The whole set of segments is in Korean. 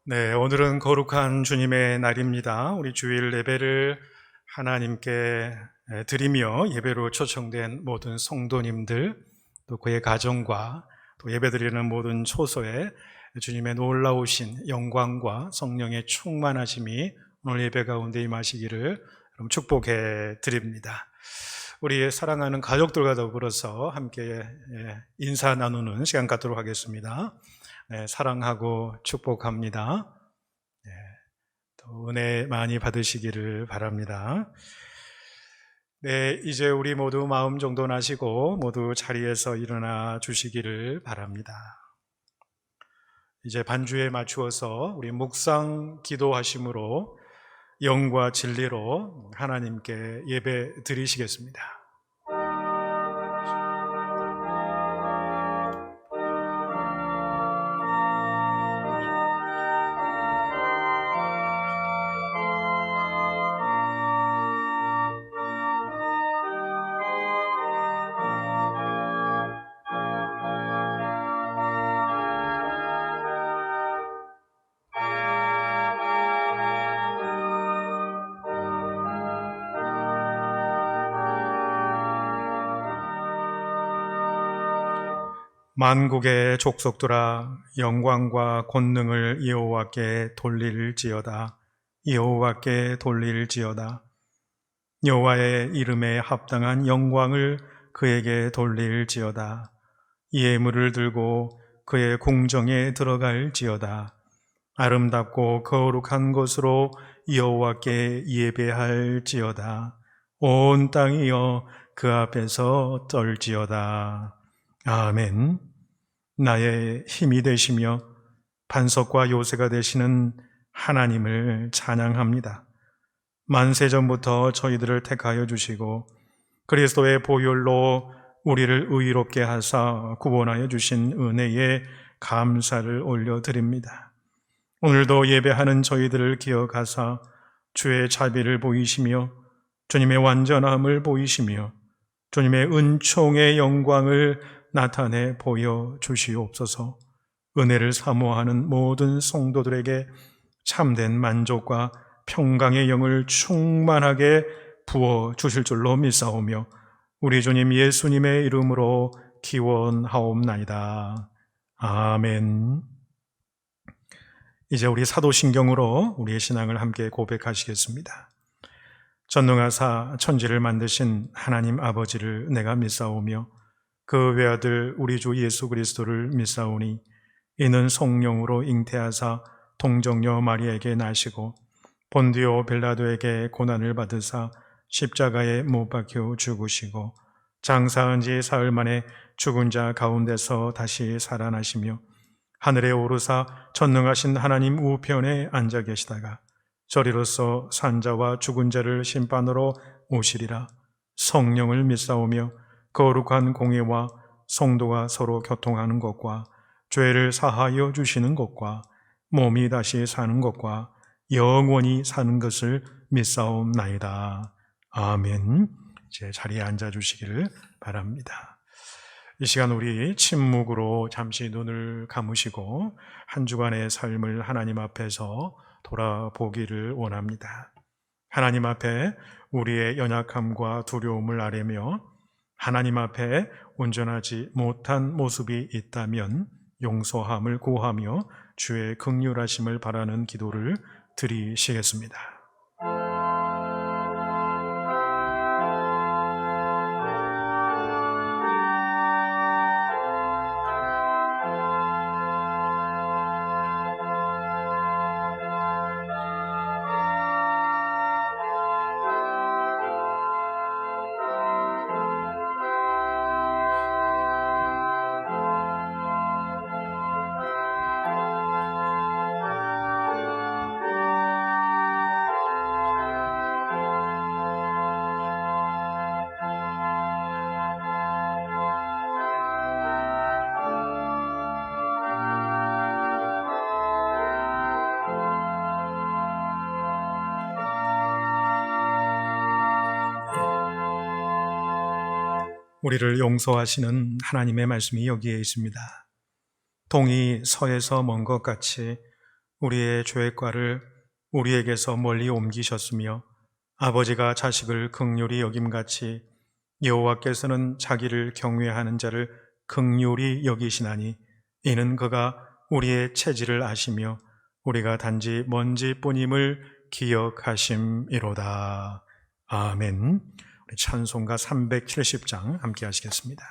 네, 오늘은 거룩한 주님의 날입니다. 우리 주일 예배를 하나님께 드리며 예배로 초청된 모든 성도님들, 또 그의 가정과 또 예배드리는 모든 초소에 주님의 놀라우신 영광과 성령의 충만하심이 오늘 예배 가운데 임하시기를 축복해 드립니다. 우리 사랑하는 가족들과 더불어서 함께 인사 나누는 시간 갖도록 하겠습니다. 네, 사랑하고 축복합니다. 네, 또 은혜 많이 받으시기를 바랍니다. 네, 이제 우리 모두 마음 정돈하시고 모두 자리에서 일어나 주시기를 바랍니다. 이제 반주에 맞추어서 우리 묵상 기도하심으로 영과 진리로 하나님께 예배 드리시겠습니다. 만국의 족속들아 영광과 권능을 여호와께 돌릴지어다. 여호와께 돌릴지어다. 여호와의 이름에 합당한 영광을 그에게 돌릴지어다. 예물을 들고 그의 궁정에 들어갈지어다. 아름답고 거룩한 곳으로 여호와께 예배할지어다. 온 땅이여 그 앞에서 떨지어다. 아멘. 나의 힘이 되시며 반석과 요새가 되시는 하나님을 찬양합니다. 만세전부터 저희들을 택하여 주시고 그리스도의 보혈로 우리를 의롭게 하사 구원하여 주신 은혜에 감사를 올려드립니다. 오늘도 예배하는 저희들을 기억하사 주의 자비를 보이시며 주님의 완전함을 보이시며 주님의 은총의 영광을 나타내 보여주시옵소서. 은혜를 사모하는 모든 성도들에게 참된 만족과 평강의 영을 충만하게 부어주실 줄로 믿사오며 우리 주님 예수님의 이름으로 기원하옵나이다. 아멘. 이제 우리 사도신경으로 우리의 신앙을 함께 고백하시겠습니다. 전능하사 천지를 만드신 하나님 아버지를 내가 믿사오며 그 외아들 우리 주 예수 그리스도를 믿사오니 이는 성령으로 잉태하사 동정녀 마리아에게 나시고 본디오 빌라도에게 고난을 받으사 십자가에 못 박혀 죽으시고 장사한 지 사흘 만에 죽은 자 가운데서 다시 살아나시며 하늘에 오르사 전능하신 하나님 우편에 앉아 계시다가 저리로서 산자와 죽은 자를 심판으로 오시리라. 성령을 믿사오며 거룩한 공예와 성도가 서로 교통하는 것과 죄를 사하여 주시는 것과 몸이 다시 사는 것과 영원히 사는 것을 믿사옵나이다. 아멘. 제 자리에 앉아 주시기를 바랍니다. 이 시간 우리 침묵으로 잠시 눈을 감으시고 한 주간의 삶을 하나님 앞에서 돌아보기를 원합니다. 하나님 앞에 우리의 연약함과 두려움을 아뢰며 하나님 앞에 온전하지 못한 모습이 있다면 용서함을 구하며 주의 긍휼하심을 바라는 기도를 드리시겠습니다. 우리를 용서하시는 하나님의 말씀이 여기에 있습니다. 동이 서에서 먼 것 같이 우리의 죄과를 우리에게서 멀리 옮기셨으며 아버지가 자식을 긍휼히 여김같이 여호와께서는 자기를 경외하는 자를 긍휼히 여기시나니 이는 그가 우리의 체질을 아시며 우리가 단지 먼지뿐임을 기억하심이로다. 아멘. 우리 찬송가 370장 함께 하시겠습니다.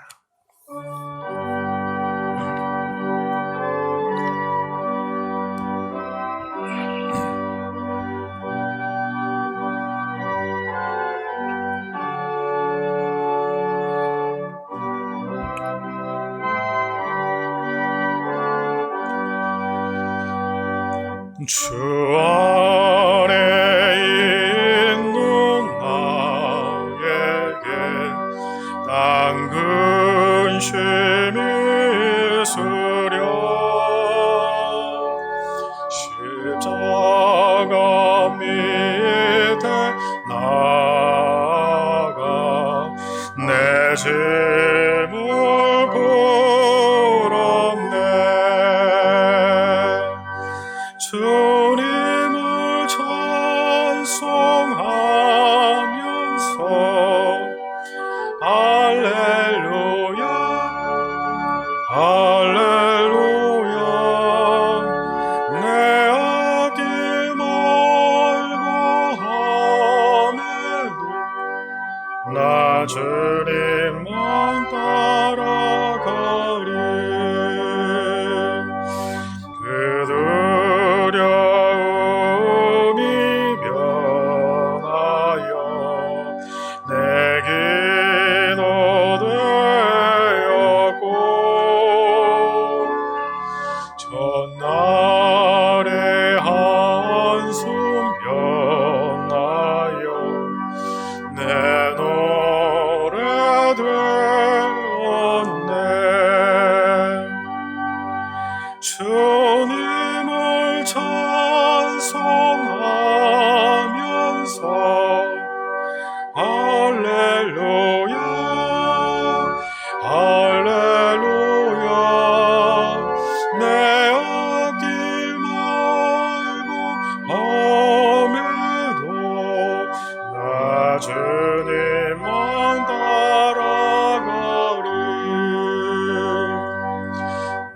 주 안에 있는 나에게 당근 쉼이 있으랴. 십자가 밑에 나아가 내 짐을 풀었네. 주님을 찬송하면서 할렐루야 할렐루야. 내 앞길 멀고 함에도 나 주님만 따라가리. 두려움이 변하여 내 기도 되었고 전날의 한숨 변하여 내 노래 되었네. 주님을 찬송하면서 할렐루야 할렐루야. 내 앞길 멀고 함에도 나 주님만 따라가리.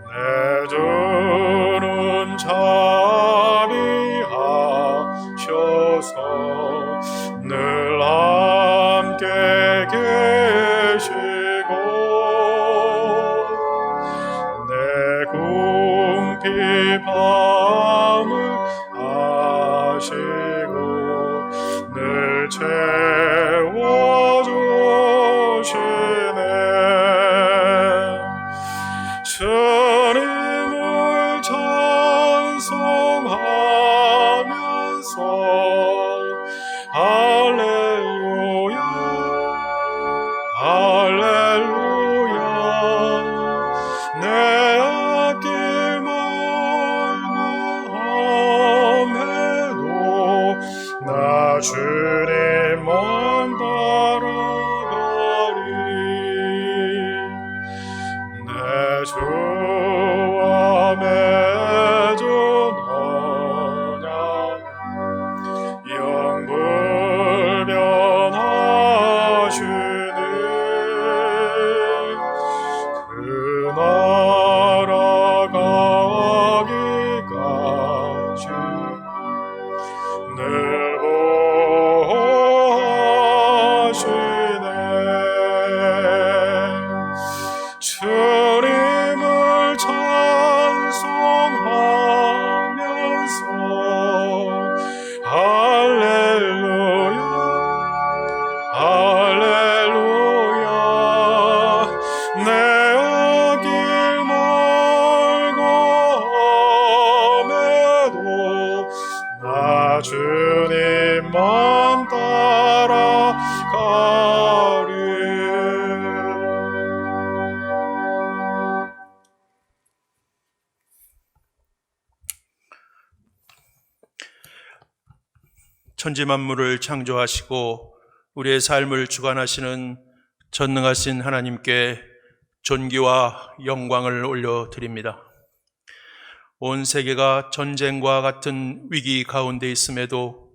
내 주는 자비하셔서 늘 함께 계시고 내 궁핍 밤을 아시고 늘 채워주시네. 주님을 찬송하면서 할렐루야 할렐루야. 내 앞길 멀고 함에도 나 주님만 따라가리. 내 주와 맺은 언약 영불변하시네. 그 나라 가기까지 늘 보호하시네. 주님을 찬송하면서 할렐루야 할렐루야. 내 앞길 멀고 함에도 나 주님만 따라가리. 천지 만물을 창조하시고 우리의 삶을 주관하시는 전능하신 하나님께 존귀와 영광을 올려드립니다. 온 세계가 전쟁과 같은 위기 가운데 있음에도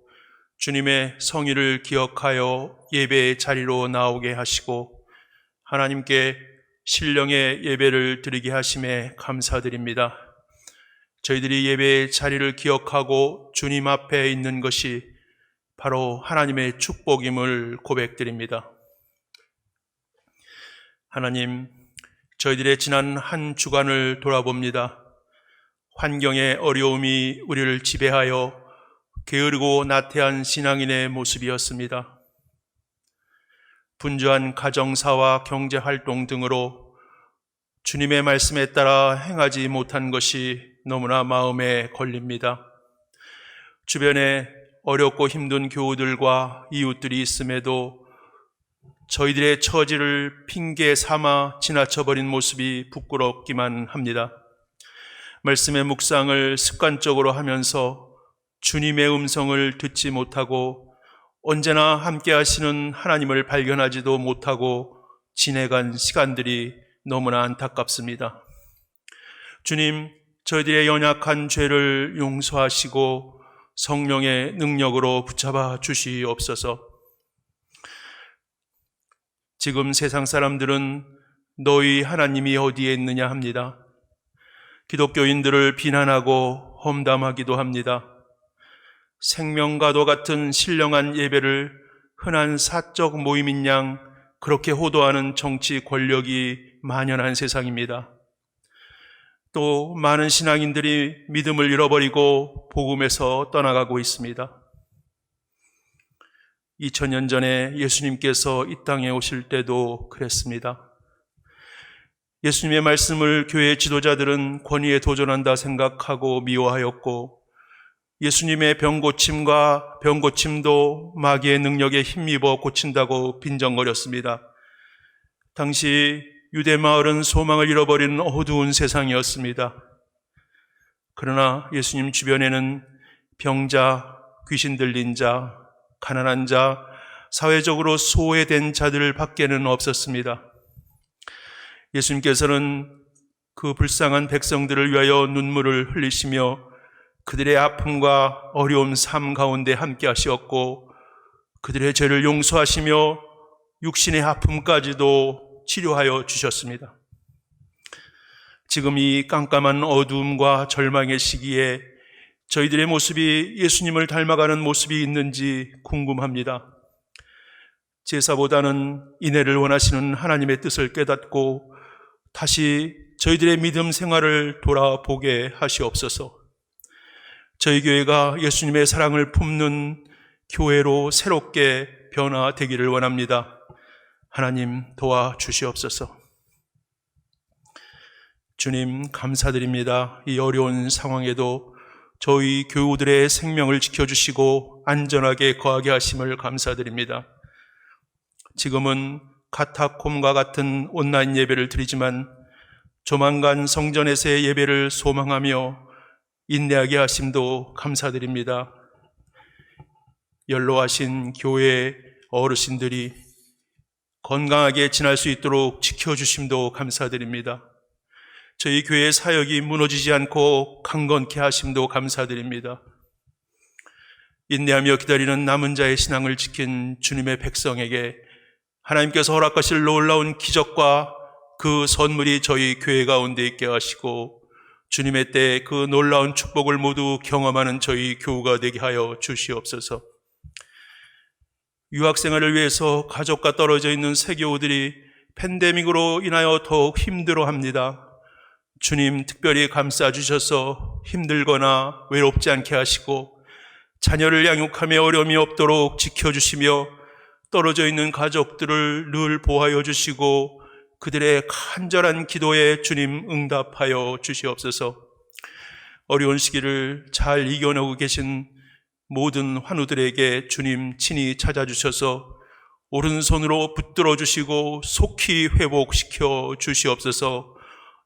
주님의 성의를 기억하여 예배의 자리로 나오게 하시고 하나님께 신령의 예배를 드리게 하심에 감사드립니다. 저희들이 예배의 자리를 기억하고 주님 앞에 있는 것이 바로 하나님의 축복임을 고백드립니다. 하나님, 저희들의 지난 한 주간을 돌아봅니다. 환경의 어려움이 우리를 지배하여 게으르고 나태한 신앙인의 모습이었습니다. 분주한 가정사와 경제활동 등으로 주님의 말씀에 따라 행하지 못한 것이 너무나 마음에 걸립니다. 주변에 어렵고 힘든 교우들과 이웃들이 있음에도 저희들의 처지를 핑계 삼아 지나쳐버린 모습이 부끄럽기만 합니다. 말씀의 묵상을 습관적으로 하면서 주님의 음성을 듣지 못하고 언제나 함께 하시는 하나님을 발견하지도 못하고 지내간 시간들이 너무나 안타깝습니다. 주님, 저희들의 연약한 죄를 용서하시고 성령의 능력으로 붙잡아 주시옵소서. 지금 세상 사람들은 너희 하나님이 어디에 있느냐 합니다. 기독교인들을 비난하고 험담하기도 합니다. 생명과도 같은 신령한 예배를 흔한 사적 모임인 양 그렇게 호도하는 정치 권력이 만연한 세상입니다. 또 많은 신앙인들이 믿음을 잃어버리고 복음에서 떠나가고 있습니다. 2000년 전에 예수님께서 이 땅에 오실 때도 그랬습니다. 예수님의 말씀을 교회 지도자들은 권위에 도전한다 생각하고 미워하였고 예수님의 병고침도 마귀의 능력에 힘입어 고친다고 빈정거렸습니다. 당시 유대 마을은 소망을 잃어버리는 어두운 세상이었습니다. 그러나 예수님 주변에는 병자, 귀신 들린 자, 가난한 자, 사회적으로 소외된 자들 밖에는 없었습니다. 예수님께서는 그 불쌍한 백성들을 위하여 눈물을 흘리시며 그들의 아픔과 어려운 삶 가운데 함께 하시었고 그들의 죄를 용서하시며 육신의 아픔까지도 치료하여 주셨습니다. 지금 이 깜깜한 어두움과 절망의 시기에 저희들의 모습이 예수님을 닮아가는 모습이 있는지 궁금합니다. 제사보다는 인애를 원하시는 하나님의 뜻을 깨닫고 다시 저희들의 믿음 생활을 돌아보게 하시옵소서. 저희 교회가 예수님의 사랑을 품는 교회로 새롭게 변화되기를 원합니다. 하나님 도와주시옵소서. 주님 감사드립니다. 이 어려운 상황에도 저희 교우들의 생명을 지켜주시고 안전하게 거하게 하심을 감사드립니다. 지금은 카타콤과 같은 온라인 예배를 드리지만 조만간 성전에서의 예배를 소망하며 인내하게 하심도 감사드립니다. 연로하신 교회 어르신들이 건강하게 지날 수 있도록 지켜주심도 감사드립니다. 저희 교회의 사역이 무너지지 않고 강건케 하심도 감사드립니다. 인내하며 기다리는 남은 자의 신앙을 지킨 주님의 백성에게 하나님께서 허락하실 놀라운 기적과 그 선물이 저희 교회 가운데 있게 하시고 주님의 때에 그 놀라운 축복을 모두 경험하는 저희 교우가 되게 하여 주시옵소서. 유학생활을 위해서 가족과 떨어져 있는 세교우들이 팬데믹으로 인하여 더욱 힘들어합니다. 주님 특별히 감싸주셔서 힘들거나 외롭지 않게 하시고 자녀를 양육하며 어려움이 없도록 지켜주시며 떨어져 있는 가족들을 늘 보호하여 주시고 그들의 간절한 기도에 주님 응답하여 주시옵소서. 어려운 시기를 잘 이겨내고 계신 모든 환우들에게 주님 친히 찾아주셔서 오른손으로 붙들어 주시고 속히 회복시켜 주시옵소서.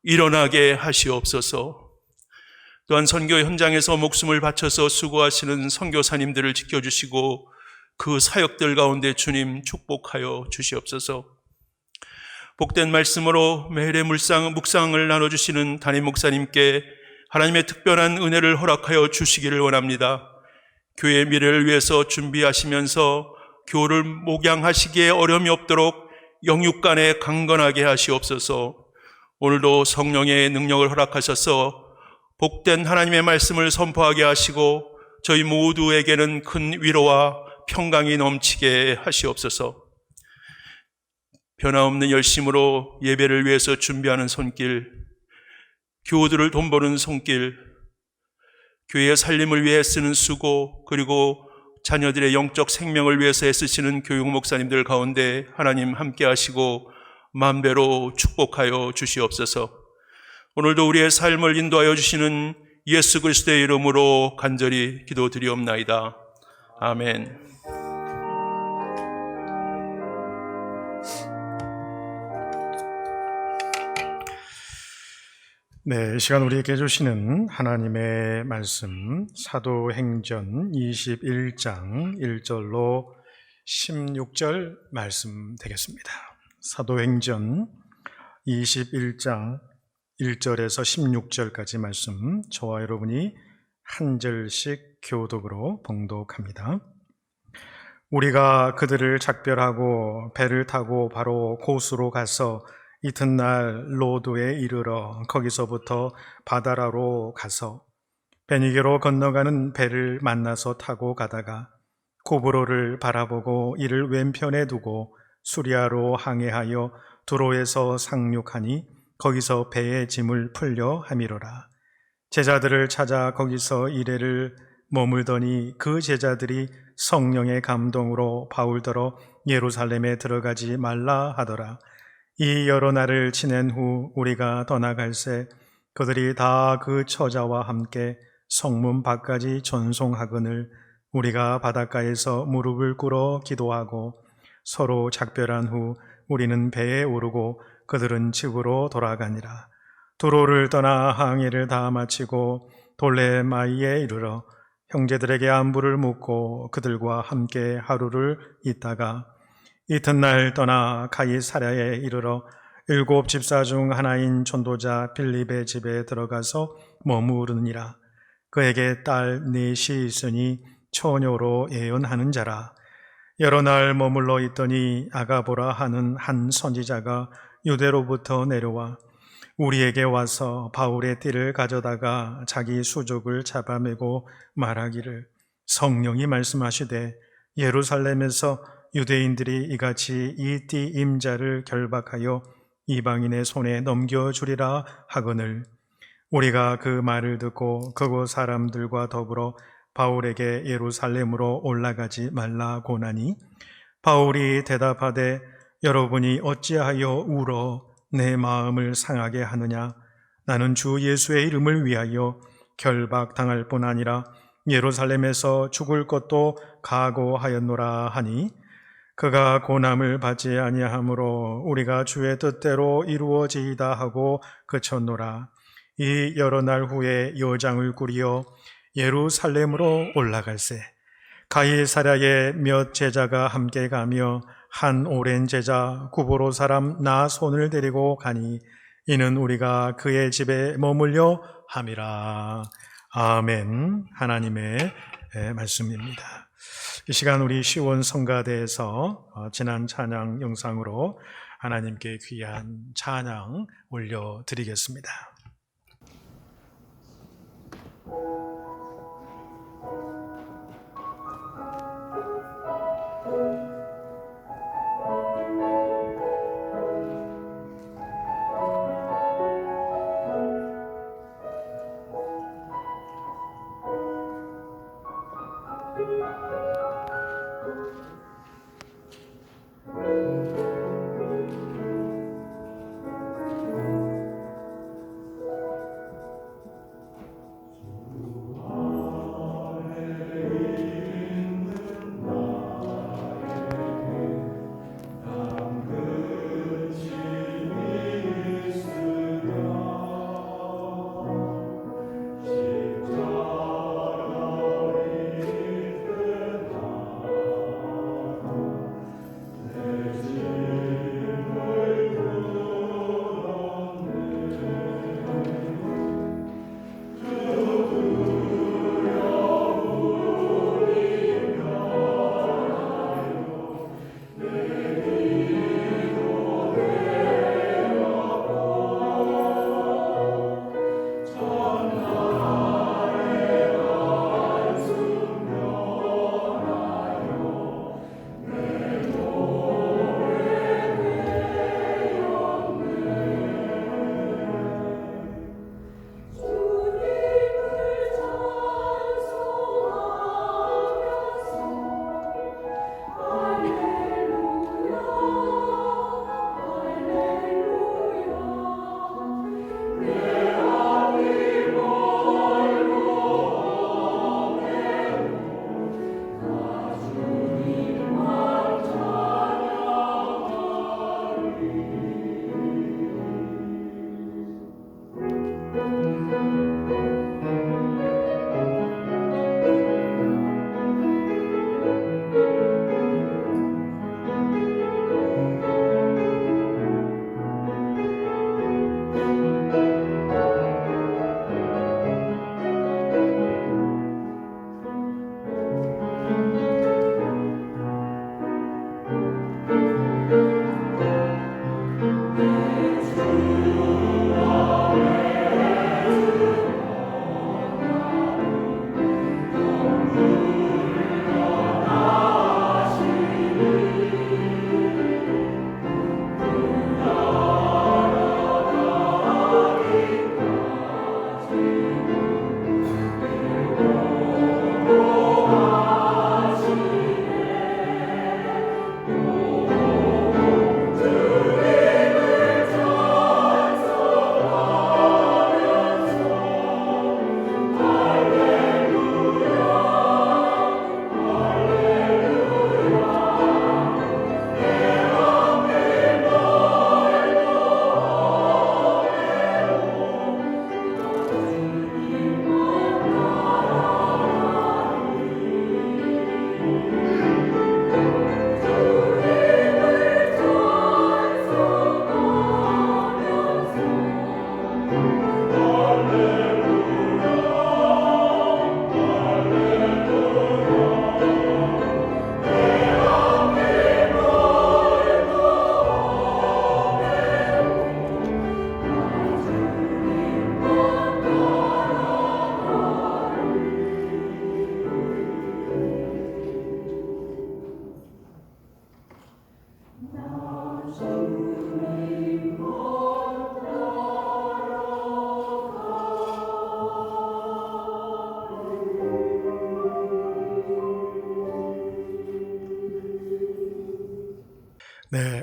일어나게 하시옵소서. 또한 선교 현장에서 목숨을 바쳐서 수고하시는 선교사님들을 지켜주시고 그 사역들 가운데 주님 축복하여 주시옵소서. 복된 말씀으로 매일의 묵상을 나눠주시는 담임 목사님께 하나님의 특별한 은혜를 허락하여 주시기를 원합니다. 교회의 미래를 위해서 준비하시면서 교우를 목양하시기에 어려움이 없도록 영육간에 강건하게 하시옵소서. 오늘도 성령의 능력을 허락하셔서 복된 하나님의 말씀을 선포하게 하시고 저희 모두에게는 큰 위로와 평강이 넘치게 하시옵소서. 변함없는 열심으로 예배를 위해서 준비하는 손길, 교우들을 돈버는 손길, 교회의 살림을 위해 쓰는 수고, 그리고 자녀들의 영적 생명을 위해서 애쓰시는 교육 목사님들 가운데 하나님 함께 하시고 만배로 축복하여 주시옵소서. 오늘도 우리의 삶을 인도하여 주시는 예수 그리스도의 이름으로 간절히 기도드리옵나이다. 아멘. 네, 이 시간 우리에게 주시는 하나님의 말씀 사도행전 21장 1절로 16절 말씀 되겠습니다. 사도행전 21장 1절에서 16절까지 말씀, 저와 여러분이 한 절씩 교독으로 봉독합니다. 우리가 그들을 작별하고 배를 타고 바로 고수로 가서 이튿날 로도에 이르러 거기서부터 바다라로 가서 베니게로 건너가는 배를 만나서 타고 가다가 고브로를 바라보고 이를 왼편에 두고 수리아로 항해하여 두로에서 상륙하니 거기서 배의 짐을 풀려 함이로라. 제자들을 찾아 거기서 이래를 머물더니 그 제자들이 성령의 감동으로 바울더러 예루살렘에 들어가지 말라 하더라. 이 여러 날을 지낸 후 우리가 떠나갈새 그들이 다 그 처자와 함께 성문 밖까지 전송하거늘 우리가 바닷가에서 무릎을 꿇어 기도하고 서로 작별한 후 우리는 배에 오르고 그들은 집으로 돌아가니라. 두로를 떠나 항해를 다 마치고 돌레마이에 이르러 형제들에게 안부를 묻고 그들과 함께 하루를 있다가 이튿날 떠나 가이사랴에 이르러 7 집사 중 하나인 전도자 빌립의 집에 들어가서 머무르니라. 그에게 딸 넷이 있으니 처녀로 예언하는 자라. 여러 날 머물러 있더니 아가보라 하는 한 선지자가 유대로부터 내려와 우리에게 와서 바울의 띠를 가져다가 자기 수족을 잡아매고 말하기를 성령이 말씀하시되 예루살렘에서 유대인들이 이같이 이 띠 임자를 결박하여 이방인의 손에 넘겨주리라 하거늘 우리가 그 말을 듣고 그곳 사람들과 더불어 바울에게 예루살렘으로 올라가지 말라고 하니 바울이 대답하되 여러분이 어찌하여 울어 내 마음을 상하게 하느냐. 나는 주 예수의 이름을 위하여 결박당할 뿐 아니라 예루살렘에서 죽을 것도 각오하였노라 하니 그가 고난을 받지 아니하므로 우리가 주의 뜻대로 이루어지이다 하고 그쳤노라. 이 여러 날 후에 여장을 꾸리어 예루살렘으로 올라갈새 가이사랴에 몇 제자가 함께 가며 한 오랜 제자 구브로 사람 나손을 데리고 가니 이는 우리가 그의 집에 머물려 함이라. 아멘. 하나님의 말씀입니다. 이 시간 우리 시온 성가대에서 지난 찬양 영상으로 하나님께 귀한 찬양 올려드리겠습니다. 네,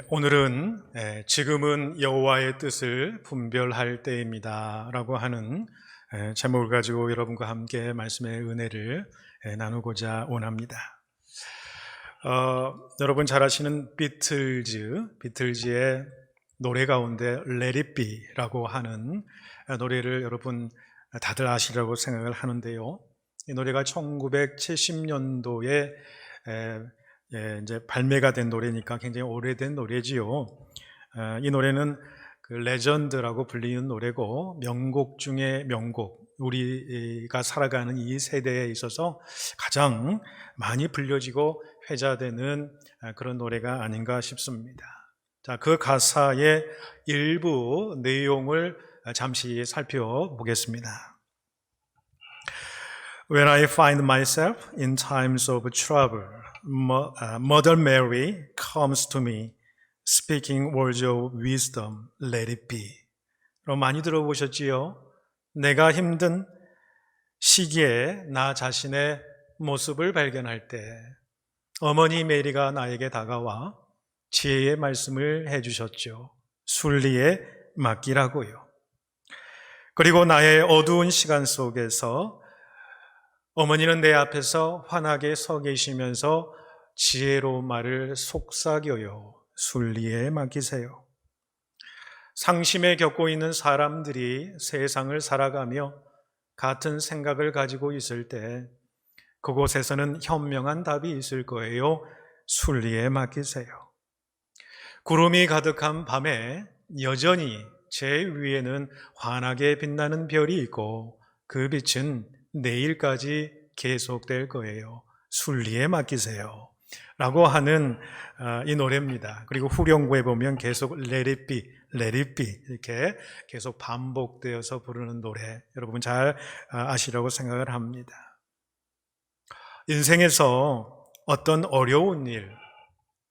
오늘은 지금은 여호와의 뜻을 분별할 때입니다 라고 하는 제목을 가지고 여러분과 함께 말씀의 은혜를 나누고자 원합니다. 여러분 잘 아시는 비틀즈의 노래 가운데 Let It Be라고 하는 노래를 여러분 다들 아시라고 생각을 하는데요. 이 노래가 1970년도에 이제 발매가 된 노래니까 굉장히 오래된 노래지요. 이 노래는 그 레전드라고 불리는 노래고 명곡 중에 명곡, 우리가 살아가는 이 세대에 있어서 가장 많이 불려지고 회자되는 그런 노래가 아닌가 싶습니다. 자, 그 가사의 일부 내용을 잠시 살펴보겠습니다. When I find myself in times of trouble, Mother Mary comes to me, speaking words of wisdom, let it be. 많이 들어보셨지요? 내가 힘든 시기에 나 자신의 모습을 발견할 때 어머니 메리가 나에게 다가와 지혜의 말씀을 해주셨죠. 순리에 맡기라고요. 그리고 나의 어두운 시간 속에서 어머니는 내 앞에서 환하게 서 계시면서 지혜로운 말을 속삭여요. 순리에 맡기세요. 상심에 겪고 있는 사람들이 세상을 살아가며 같은 생각을 가지고 있을 때 그곳에서는 현명한 답이 있을 거예요. 순리에 맡기세요. 구름이 가득한 밤에 여전히 제 위에는 환하게 빛나는 별이 있고 그 빛은 내일까지 계속될 거예요. 순리에 맡기세요 라고 하는 이 노래입니다. 그리고 후렴구에 보면 계속 Let it be, Let it be 이렇게 계속 반복되어서 부르는 노래, 여러분 잘 아시라고 생각을 합니다. 인생에서 어떤 어려운 일,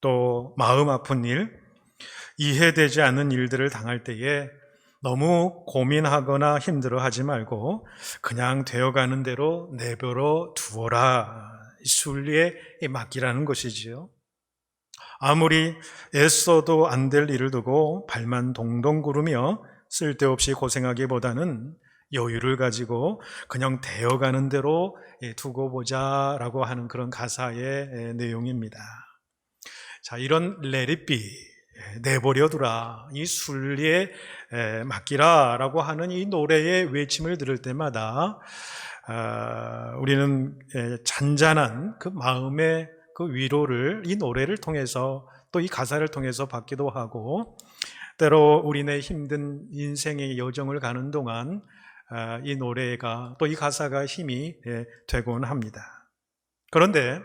또 마음 아픈 일, 이해되지 않는 일들을 당할 때에 너무 고민하거나 힘들어하지 말고 그냥 되어가는 대로 내버려 두어라. 순리에 맡기라는 것이지요. 아무리 애써도 안 될 일을 두고 발만 동동 구르며 쓸데없이 고생하기보다는 여유를 가지고 그냥 되어가는 대로 두고 보자라고 하는 그런 가사의 내용입니다. 자, 이런 Let it be, 내버려두라, 이 순리에 맡기라 라고 하는 이 노래의 외침을 들을 때마다 우리는 잔잔한 그 마음의 그 위로를 이 노래를 통해서 또 이 가사를 통해서 받기도 하고, 때로 우리네 힘든 인생의 여정을 가는 동안 이 노래가 또 이 가사가 힘이 되곤 합니다. 그런데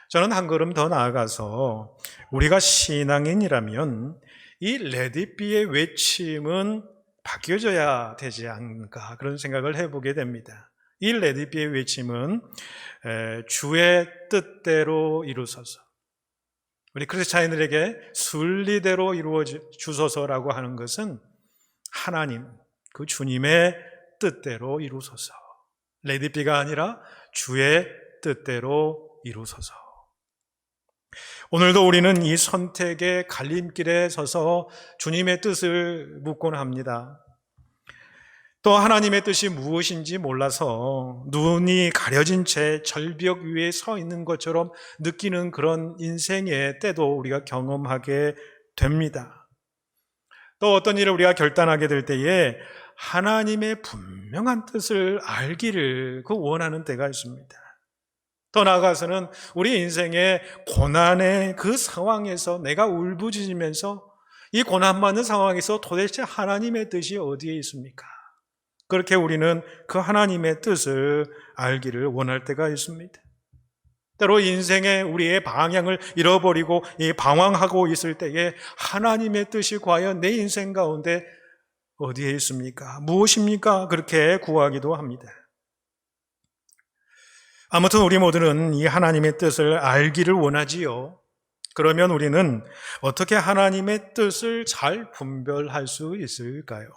저는 한 걸음 더 나아가서 우리가 신앙인이라면 이 Let it be의 외침은 바뀌어져야 되지 않을까, 그런 생각을 해보게 됩니다. 이 Let it be의 외침은 주의 뜻대로 이루소서, 우리 크리스찬인들에게 순리대로 이루어 주소서라고 하는 것은 하나님, 그 주님의 뜻대로 이루소서, Let it be가 아니라 주의 뜻대로 이루소서. 오늘도 우리는 이 선택의 갈림길에 서서 주님의 뜻을 묻곤 합니다. 또 하나님의 뜻이 무엇인지 몰라서 눈이 가려진 채 절벽 위에 서 있는 것처럼 느끼는 그런 인생의 때도 우리가 경험하게 됩니다. 또 어떤 일을 우리가 결단하게 될 때에 하나님의 분명한 뜻을 알기를 원하는 때가 있습니다. 더 나아가서는 우리 인생의 고난의 그 상황에서 내가 울부짖으면서 이 고난받는 상황에서 도대체 하나님의 뜻이 어디에 있습니까? 그렇게 우리는 그 하나님의 뜻을 알기를 원할 때가 있습니다. 때로 인생의 우리의 방향을 잃어버리고 방황하고 있을 때에 하나님의 뜻이 과연 내 인생 가운데 어디에 있습니까? 무엇입니까? 그렇게 구하기도 합니다. 아무튼 우리 모두는 이 하나님의 뜻을 알기를 원하지요. 그러면 우리는 어떻게 하나님의 뜻을 잘 분별할 수 있을까요?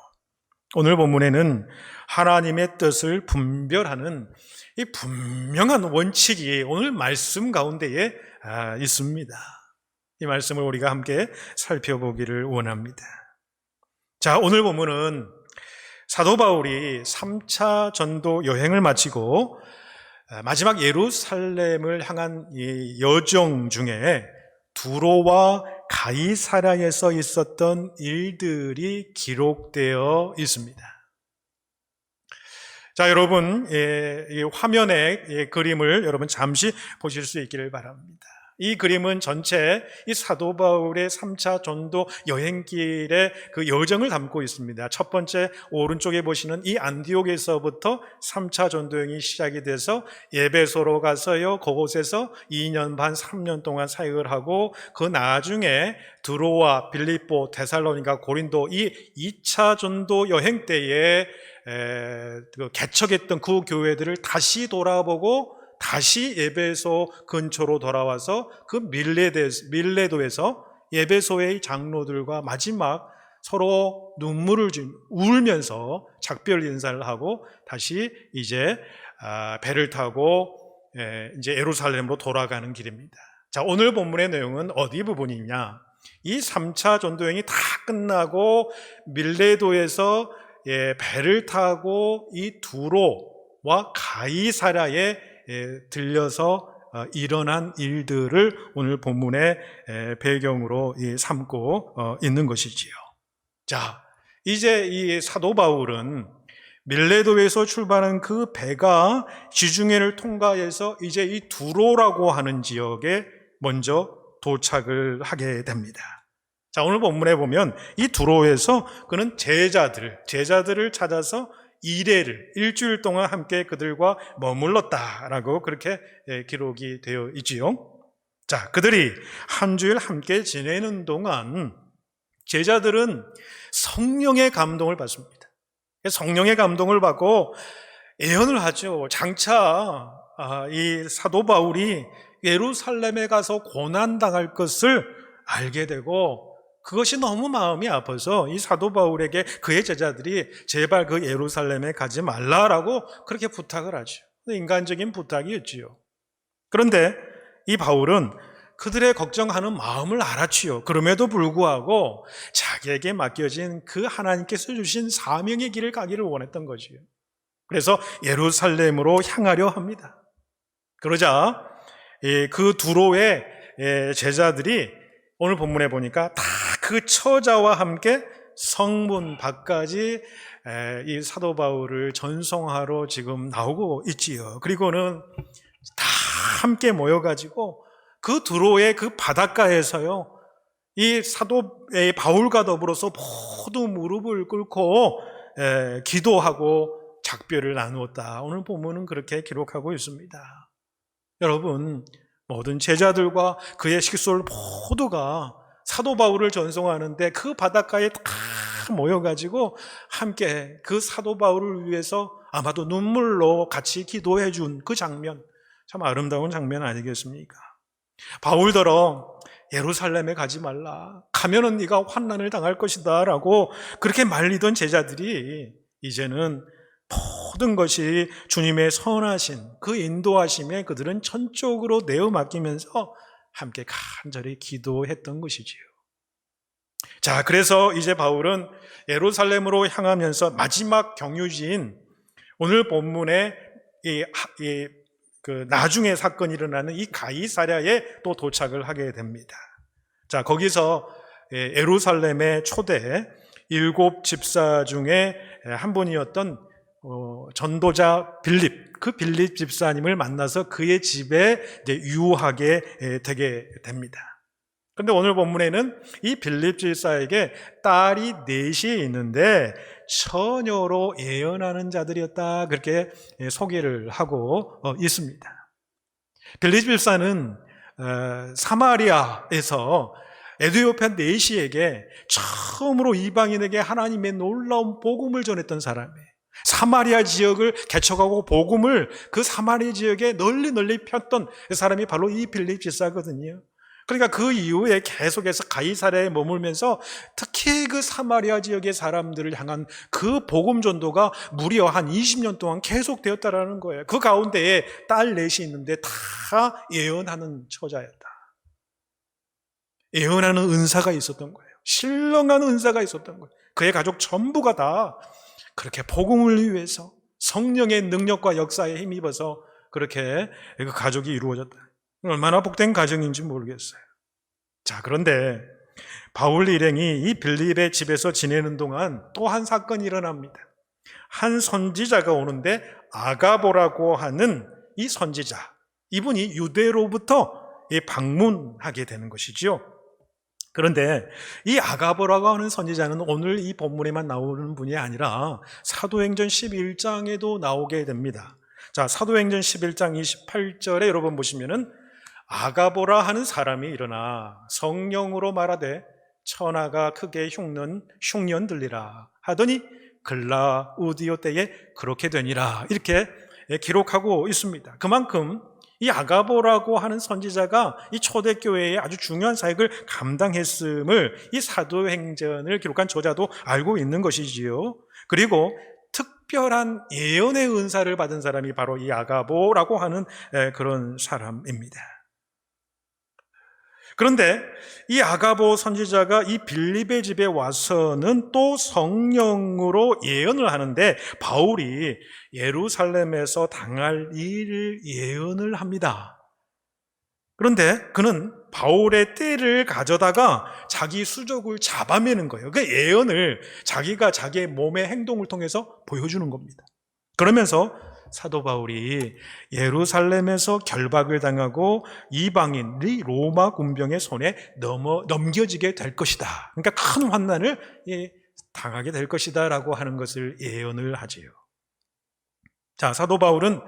오늘 본문에는 하나님의 뜻을 분별하는 이 분명한 원칙이 오늘 말씀 가운데에 있습니다. 이 말씀을 우리가 함께 살펴보기를 원합니다. 자, 오늘 본문은 사도 바울이 3차 전도 여행을 마치고 마지막 예루살렘을 향한 이 여정 중에 두로와 가이사랴에서 있었던 일들이 기록되어 있습니다. 자, 여러분, 이 화면의 그림을 여러분 잠시 보실 수 있기를 바랍니다. 이 그림은 전체 이 사도 바울의 3차 전도 여행길의 그 여정을 담고 있습니다. 첫 번째 오른쪽에 보시는 이 안디옥에서부터 3차 전도 여행이 시작이 돼서 에베소로 가서요, 그곳에서 2년 반, 3년 동안 사역을 하고 그 나중에 드로아, 빌립보, 데살로니가, 고린도 이 2차 전도 여행 때에 개척했던 그 교회들을 다시 돌아보고 다시 에베소 근처로 돌아와서 그 밀레도에서 에베소의 장로들과 마지막 서로 눈물을 울면서 작별 인사를 하고 다시 이제 배를 타고 이제 예루살렘으로 돌아가는 길입니다. 자, 오늘 본문의 내용은 어디 부분이냐? 이 3차 전도여행이 다 끝나고 밀레도에서 배를 타고 이 두로와 가이사랴에 들려서 일어난 일들을 오늘 본문의 배경으로 삼고 있는 것이지요. 자, 이제 이 사도 바울은 밀레도에서 출발한 그 배가 지중해를 통과해서 이제 이 두로라고 하는 지역에 먼저 도착을 하게 됩니다. 자, 오늘 본문에 보면 이 두로에서 그는 제자들을 찾아서 일주일 동안 함께 그들과 머물렀다라고 그렇게 기록이 되어 있지요. 자, 그들이 한 주일 함께 지내는 동안 제자들은 성령의 감동을 받습니다. 성령의 감동을 받고 예언을 하죠. 장차 이 사도 바울이 예루살렘에 가서 고난당할 것을 알게 되고 그것이 너무 마음이 아파서 이 사도 바울에게 그의 제자들이 제발 그 예루살렘에 가지 말라라고 그렇게 부탁을 하죠. 인간적인 부탁이었지요. 그런데 이 바울은 그들의 걱정하는 마음을 알았지요. 그럼에도 불구하고 자기에게 맡겨진 그 하나님께서 주신 사명의 길을 가기를 원했던 거지요. 그래서 예루살렘으로 향하려 합니다. 그러자 그 두로의 제자들이 오늘 본문에 보니까 다 그 처자와 함께 성문 밖까지 이 사도 바울을 전송하러 지금 나오고 있지요. 그리고는 다 함께 모여가지고 그 두로의 그 바닷가에서요, 이 사도의 바울과 더불어서 모두 무릎을 꿇고 기도하고 작별을 나누었다. 오늘 본문은 그렇게 기록하고 있습니다. 여러분, 모든 제자들과 그의 식솔 모두가 사도 바울을 전송하는데 그 바닷가에 다 모여가지고 함께 그 사도 바울을 위해서 아마도 눈물로 같이 기도해 준 그 장면, 참 아름다운 장면 아니겠습니까? 바울더러 예루살렘에 가지 말라, 가면은 네가 환난을 당할 것이다 라고 그렇게 말리던 제자들이 이제는 모든 것이 주님의 선하신 그 인도하심에 그들은 전적으로 내어 맡기면서 함께 간절히 기도했던 것이지요. 자, 그래서 이제 바울은 예루살렘으로 향하면서 마지막 경유지인 오늘 본문에 그 나중에 사건이 일어나는 이 가이사랴에 또 도착을 하게 됩니다. 자, 거기서 예루살렘의 초대 7 집사 중에 한 분이었던 전도자 그 빌립 집사님을 만나서 그의 집에 유하게 되게 됩니다. 그런데 오늘 본문에는 이 빌립 집사에게 딸이 4이 있는데 처녀로 예언하는 자들이었다, 그렇게 소개를 하고 있습니다. 빌립 집사는 사마리아에서 에디오피아 4시에게 처음으로 이방인에게 하나님의 놀라운 복음을 전했던 사람이에요. 사마리아 지역을 개척하고 복음을 그 사마리아 지역에 널리 폈던 사람이 바로 이 빌립 집사거든요. 그러니까 그 이후에 계속해서 가이사랴에 머물면서 특히 그 사마리아 지역의 사람들을 향한 그 복음 전도가 무려 한 20년 동안 계속되었다라는 거예요. 그 가운데에 딸 넷이 있는데 다 예언하는 처자였다. 예언하는 은사가 있었던 거예요. 신령한 은사가 있었던 거예요. 그의 가족 전부가 다 그렇게 복음을 위해서 성령의 능력과 역사에 힘입어서 그렇게 그 가족이 이루어졌다. 얼마나 복된 가정인지 모르겠어요. 자, 그런데 바울 일행이 이 빌립의 집에서 지내는 동안 또 한 사건이 일어납니다. 한 선지자가 오는데 아가보라고 하는 이 선지자, 이분이 유대로부터 방문하게 되는 것이지요. 그런데 이 아가보라고 하는 선지자는 오늘 이 본문에만 나오는 분이 아니라 사도행전 11장에도 나오게 됩니다. 자, 사도행전 11장 28절에 여러분 보시면은 아가보라 하는 사람이 일어나 성령으로 말하되 천하가 크게 흉년 들리라 하더니 글라우디오 때에 그렇게 되니라, 이렇게 기록하고 있습니다. 그만큼 이 아가보라고 하는 선지자가 이 초대교회의 아주 중요한 사역을 감당했음을 이 사도행전을 기록한 저자도 알고 있는 것이지요. 그리고 특별한 예언의 은사를 받은 사람이 바로 이 아가보라고 하는 그런 사람입니다. 그런데 이 아가보 선지자가 이 빌립의 집에 와서는 또 성령으로 예언을 하는데 바울이 예루살렘에서 당할 일을 예언을 합니다. 그런데 그는 바울의 떼를 가져다가 자기 수족을 잡아매는 거예요. 그 예언을 자기가 자기의 몸의 행동을 통해서 보여주는 겁니다. 그러면서 사도 바울이 예루살렘에서 결박을 당하고 이방인이 로마 군병의 손에 넘겨지게 될 것이다. 그러니까 큰 환난을 당하게 될 것이다 라고 하는 것을 예언을 하지요. 자, 사도 바울은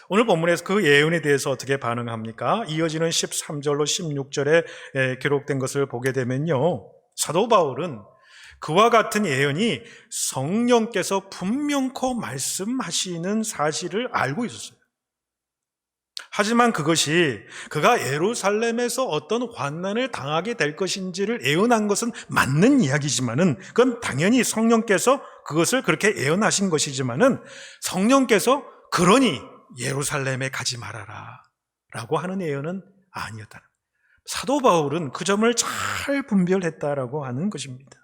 오늘 본문에서 그 예언에 대해서 어떻게 반응합니까? 이어지는 13절로 16절에 기록된 것을 보게 되면요, 사도 바울은 그와 같은 예언이 성령께서 분명코 말씀하시는 사실을 알고 있었어요. 하지만 그것이 그가 예루살렘에서 어떤 환난을 당하게 될 것인지를 예언한 것은 맞는 이야기지만은, 그건 당연히 성령께서 그것을 그렇게 예언하신 것이지만은, 성령께서 그러니 예루살렘에 가지 말아라 라고 하는 예언은 아니었다. 사도 바울은 그 점을 잘 분별했다라고 하는 것입니다.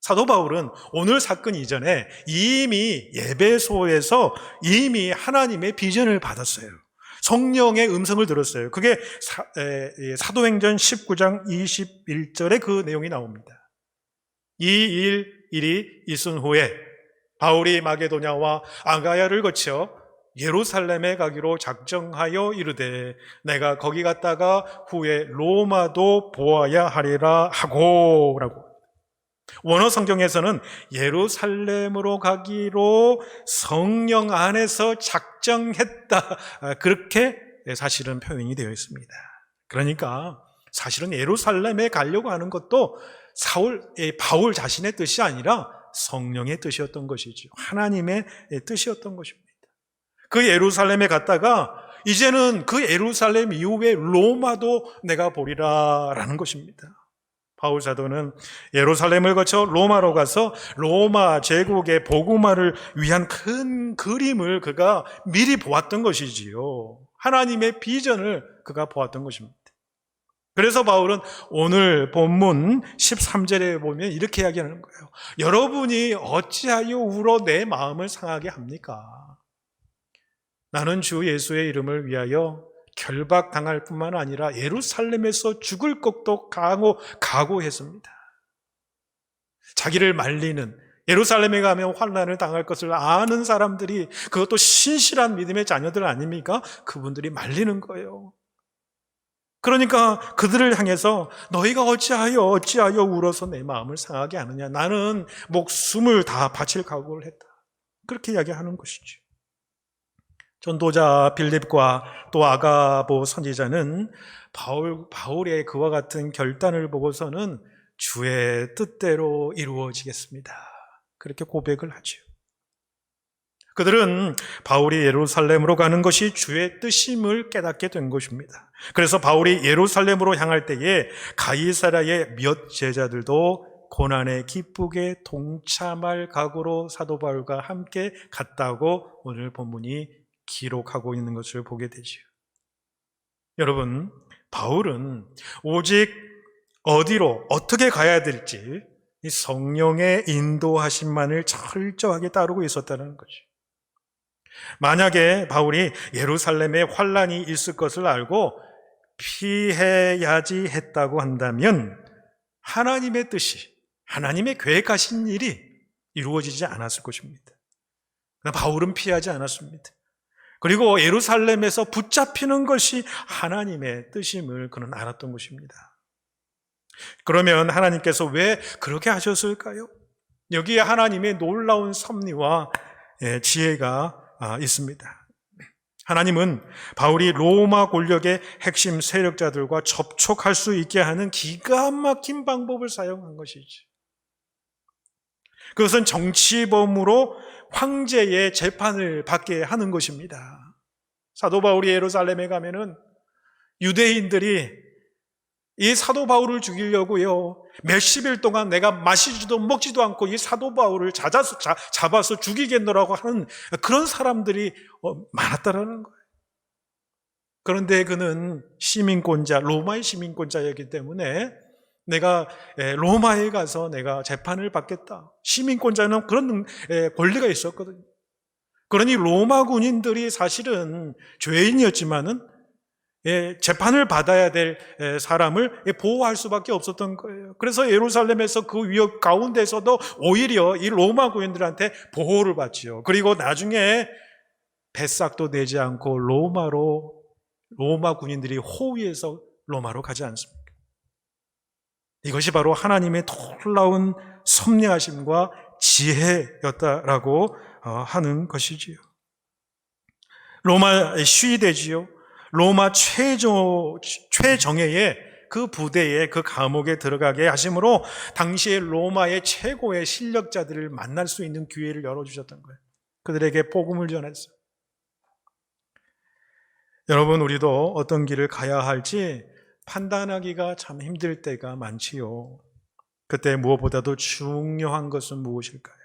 사도 바울은 오늘 사건 이전에 이미 예배소에서 이미 하나님의 비전을 받았어요. 성령의 음성을 들었어요. 그게 사도행전 19장 21절에 그 내용이 나옵니다. 이 일이 있은 후에 바울이 마게도냐와 아가야를 거쳐 예루살렘에 가기로 작정하여 이르되 내가 거기 갔다가 후에 로마도 보아야 하리라 하고 라고. 원어 성경에서는 예루살렘으로 가기로 성령 안에서 작정했다, 그렇게 사실은 표현이 되어 있습니다. 그러니까 사실은 예루살렘에 가려고 하는 것도 바울 자신의 뜻이 아니라 성령의 뜻이었던 것이죠. 하나님의 뜻이었던 것입니다. 그 예루살렘에 갔다가 이제는 그 예루살렘 이후에 로마도 내가 보리라 라는 것입니다. 바울 사도는 예루살렘을 거쳐 로마로 가서 로마 제국의 복음화를 위한 큰 그림을 그가 미리 보았던 것이지요. 하나님의 비전을 그가 보았던 것입니다. 그래서 바울은 오늘 본문 13절에 보면 이렇게 이야기하는 거예요. 여러분이 어찌하여 울어 내 마음을 상하게 합니까? 나는 주 예수의 이름을 위하여 결박당할 뿐만 아니라 예루살렘에서 죽을 것도 각오했습니다. 자기를 말리는, 예루살렘에 가면 환난을 당할 것을 아는 사람들이, 그것도 신실한 믿음의 자녀들 아닙니까? 그분들이 말리는 거예요. 그러니까 그들을 향해서 너희가 어찌하여 울어서 내 마음을 상하게 하느냐, 나는 목숨을 다 바칠 각오를 했다, 그렇게 이야기하는 것이죠. 전도자 빌립과 또 아가보 선지자는 바울의 그와 같은 결단을 보고서는 주의 뜻대로 이루어지겠습니다, 그렇게 고백을 하죠. 그들은 바울이 예루살렘으로 가는 것이 주의 뜻임을 깨닫게 된 것입니다. 그래서 바울이 예루살렘으로 향할 때에 가이사랴의 몇 제자들도 고난에 기쁘게 동참할 각오로 사도 바울과 함께 갔다고 오늘 본문이 기록하고 있는 것을 보게 되죠. 여러분, 바울은 오직 어디로 어떻게 가야 될지 이 성령의 인도하심만을 철저하게 따르고 있었다는 거죠. 만약에 바울이 예루살렘에 환란이 있을 것을 알고 피해야지 했다고 한다면 하나님의 뜻이, 하나님의 계획하신 일이 이루어지지 않았을 것입니다. 그러나 바울은 피하지 않았습니다. 그리고 예루살렘에서 붙잡히는 것이 하나님의 뜻임을 그는 알았던 것입니다. 그러면 하나님께서 왜 그렇게 하셨을까요? 여기에 하나님의 놀라운 섭리와 지혜가 있습니다. 하나님은 바울이 로마 권력의 핵심 세력자들과 접촉할 수 있게 하는 기가 막힌 방법을 사용한 것이지. 그것은 정치범으로 황제의 재판을 받게 하는 것입니다. 사도 바울이 예루살렘에 가면은 유대인들이 이 사도 바울을 죽이려고요, 몇십일 동안 내가 마시지도 먹지도 않고 이 사도 바울을 잡아서 죽이겠노라고 하는 그런 사람들이 많았다라는 거예요. 그런데 그는 시민권자, 로마의 시민권자였기 때문에 내가 로마에 가서 내가 재판을 받겠다. 시민권자는 그런 권리가 있었거든요. 그러니 로마 군인들이 사실은 죄인이었지만은 재판을 받아야 될 사람을 보호할 수밖에 없었던 거예요. 그래서 예루살렘에서 그 위협 가운데서도 오히려 이 로마 군인들한테 보호를 받지요. 그리고 나중에 배싹도 내지 않고 로마 군인들이 호위해서 로마로 가지 않습니까? 이것이 바로 하나님의 놀라운 섭리하심과 지혜였다라고 하는 것이지요. 로마 시위대지요. 로마 최정예의 그 부대에, 그 감옥에 들어가게 하심으로 당시에 로마의 최고의 실력자들을 만날 수 있는 기회를 열어주셨던 거예요. 그들에게 복음을 전했어요. 여러분, 우리도 어떤 길을 가야 할지 판단하기가 참 힘들 때가 많지요. 그때 무엇보다도 중요한 것은 무엇일까요?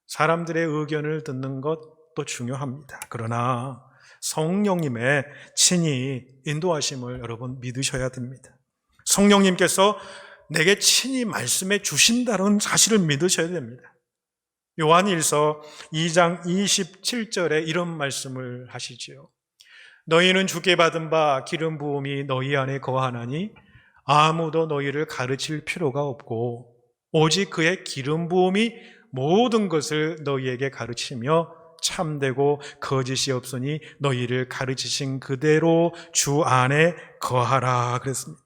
사람들의 의견을 듣는 것도 중요합니다. 그러나 성령님의 친히 인도하심을 여러분 믿으셔야 됩니다. 성령님께서 내게 친히 말씀해 주신다는 사실을 믿으셔야 됩니다. 요한일서 2장 27절에 이런 말씀을 하시지요. 너희는 주께 받은 바 기름 부음이 너희 안에 거하나니 아무도 너희를 가르칠 필요가 없고 오직 그의 기름 부음이 모든 것을 너희에게 가르치며 참되고 거짓이 없으니 너희를 가르치신 그대로 주 안에 거하라 그랬습니다.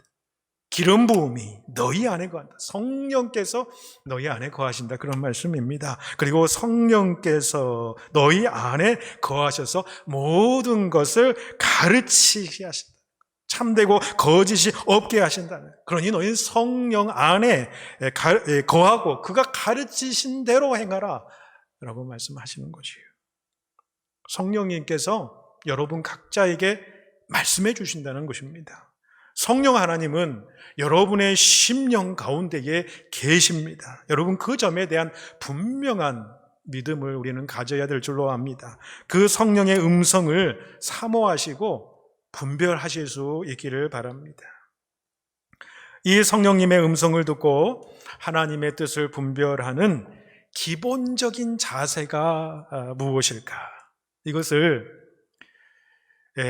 기름 부음이 너희 안에 거한다. 성령께서 너희 안에 거하신다. 그런 말씀입니다. 그리고 성령께서 너희 안에 거하셔서 모든 것을 가르치게 하신다. 참되고 거짓이 없게 하신다는. 그러니 너희는 성령 안에 거하고 그가 가르치신 대로 행하라 라고 말씀하시는 것이에요. 성령님께서 여러분 각자에게 말씀해 주신다는 것입니다. 성령 하나님은 여러분의 심령 가운데에 계십니다. 여러분 그 점에 대한 분명한 믿음을 우리는 가져야 될 줄로 압니다. 그 성령의 음성을 사모하시고 분별하실 수 있기를 바랍니다. 이 성령님의 음성을 듣고 하나님의 뜻을 분별하는 기본적인 자세가 무엇일까? 이것을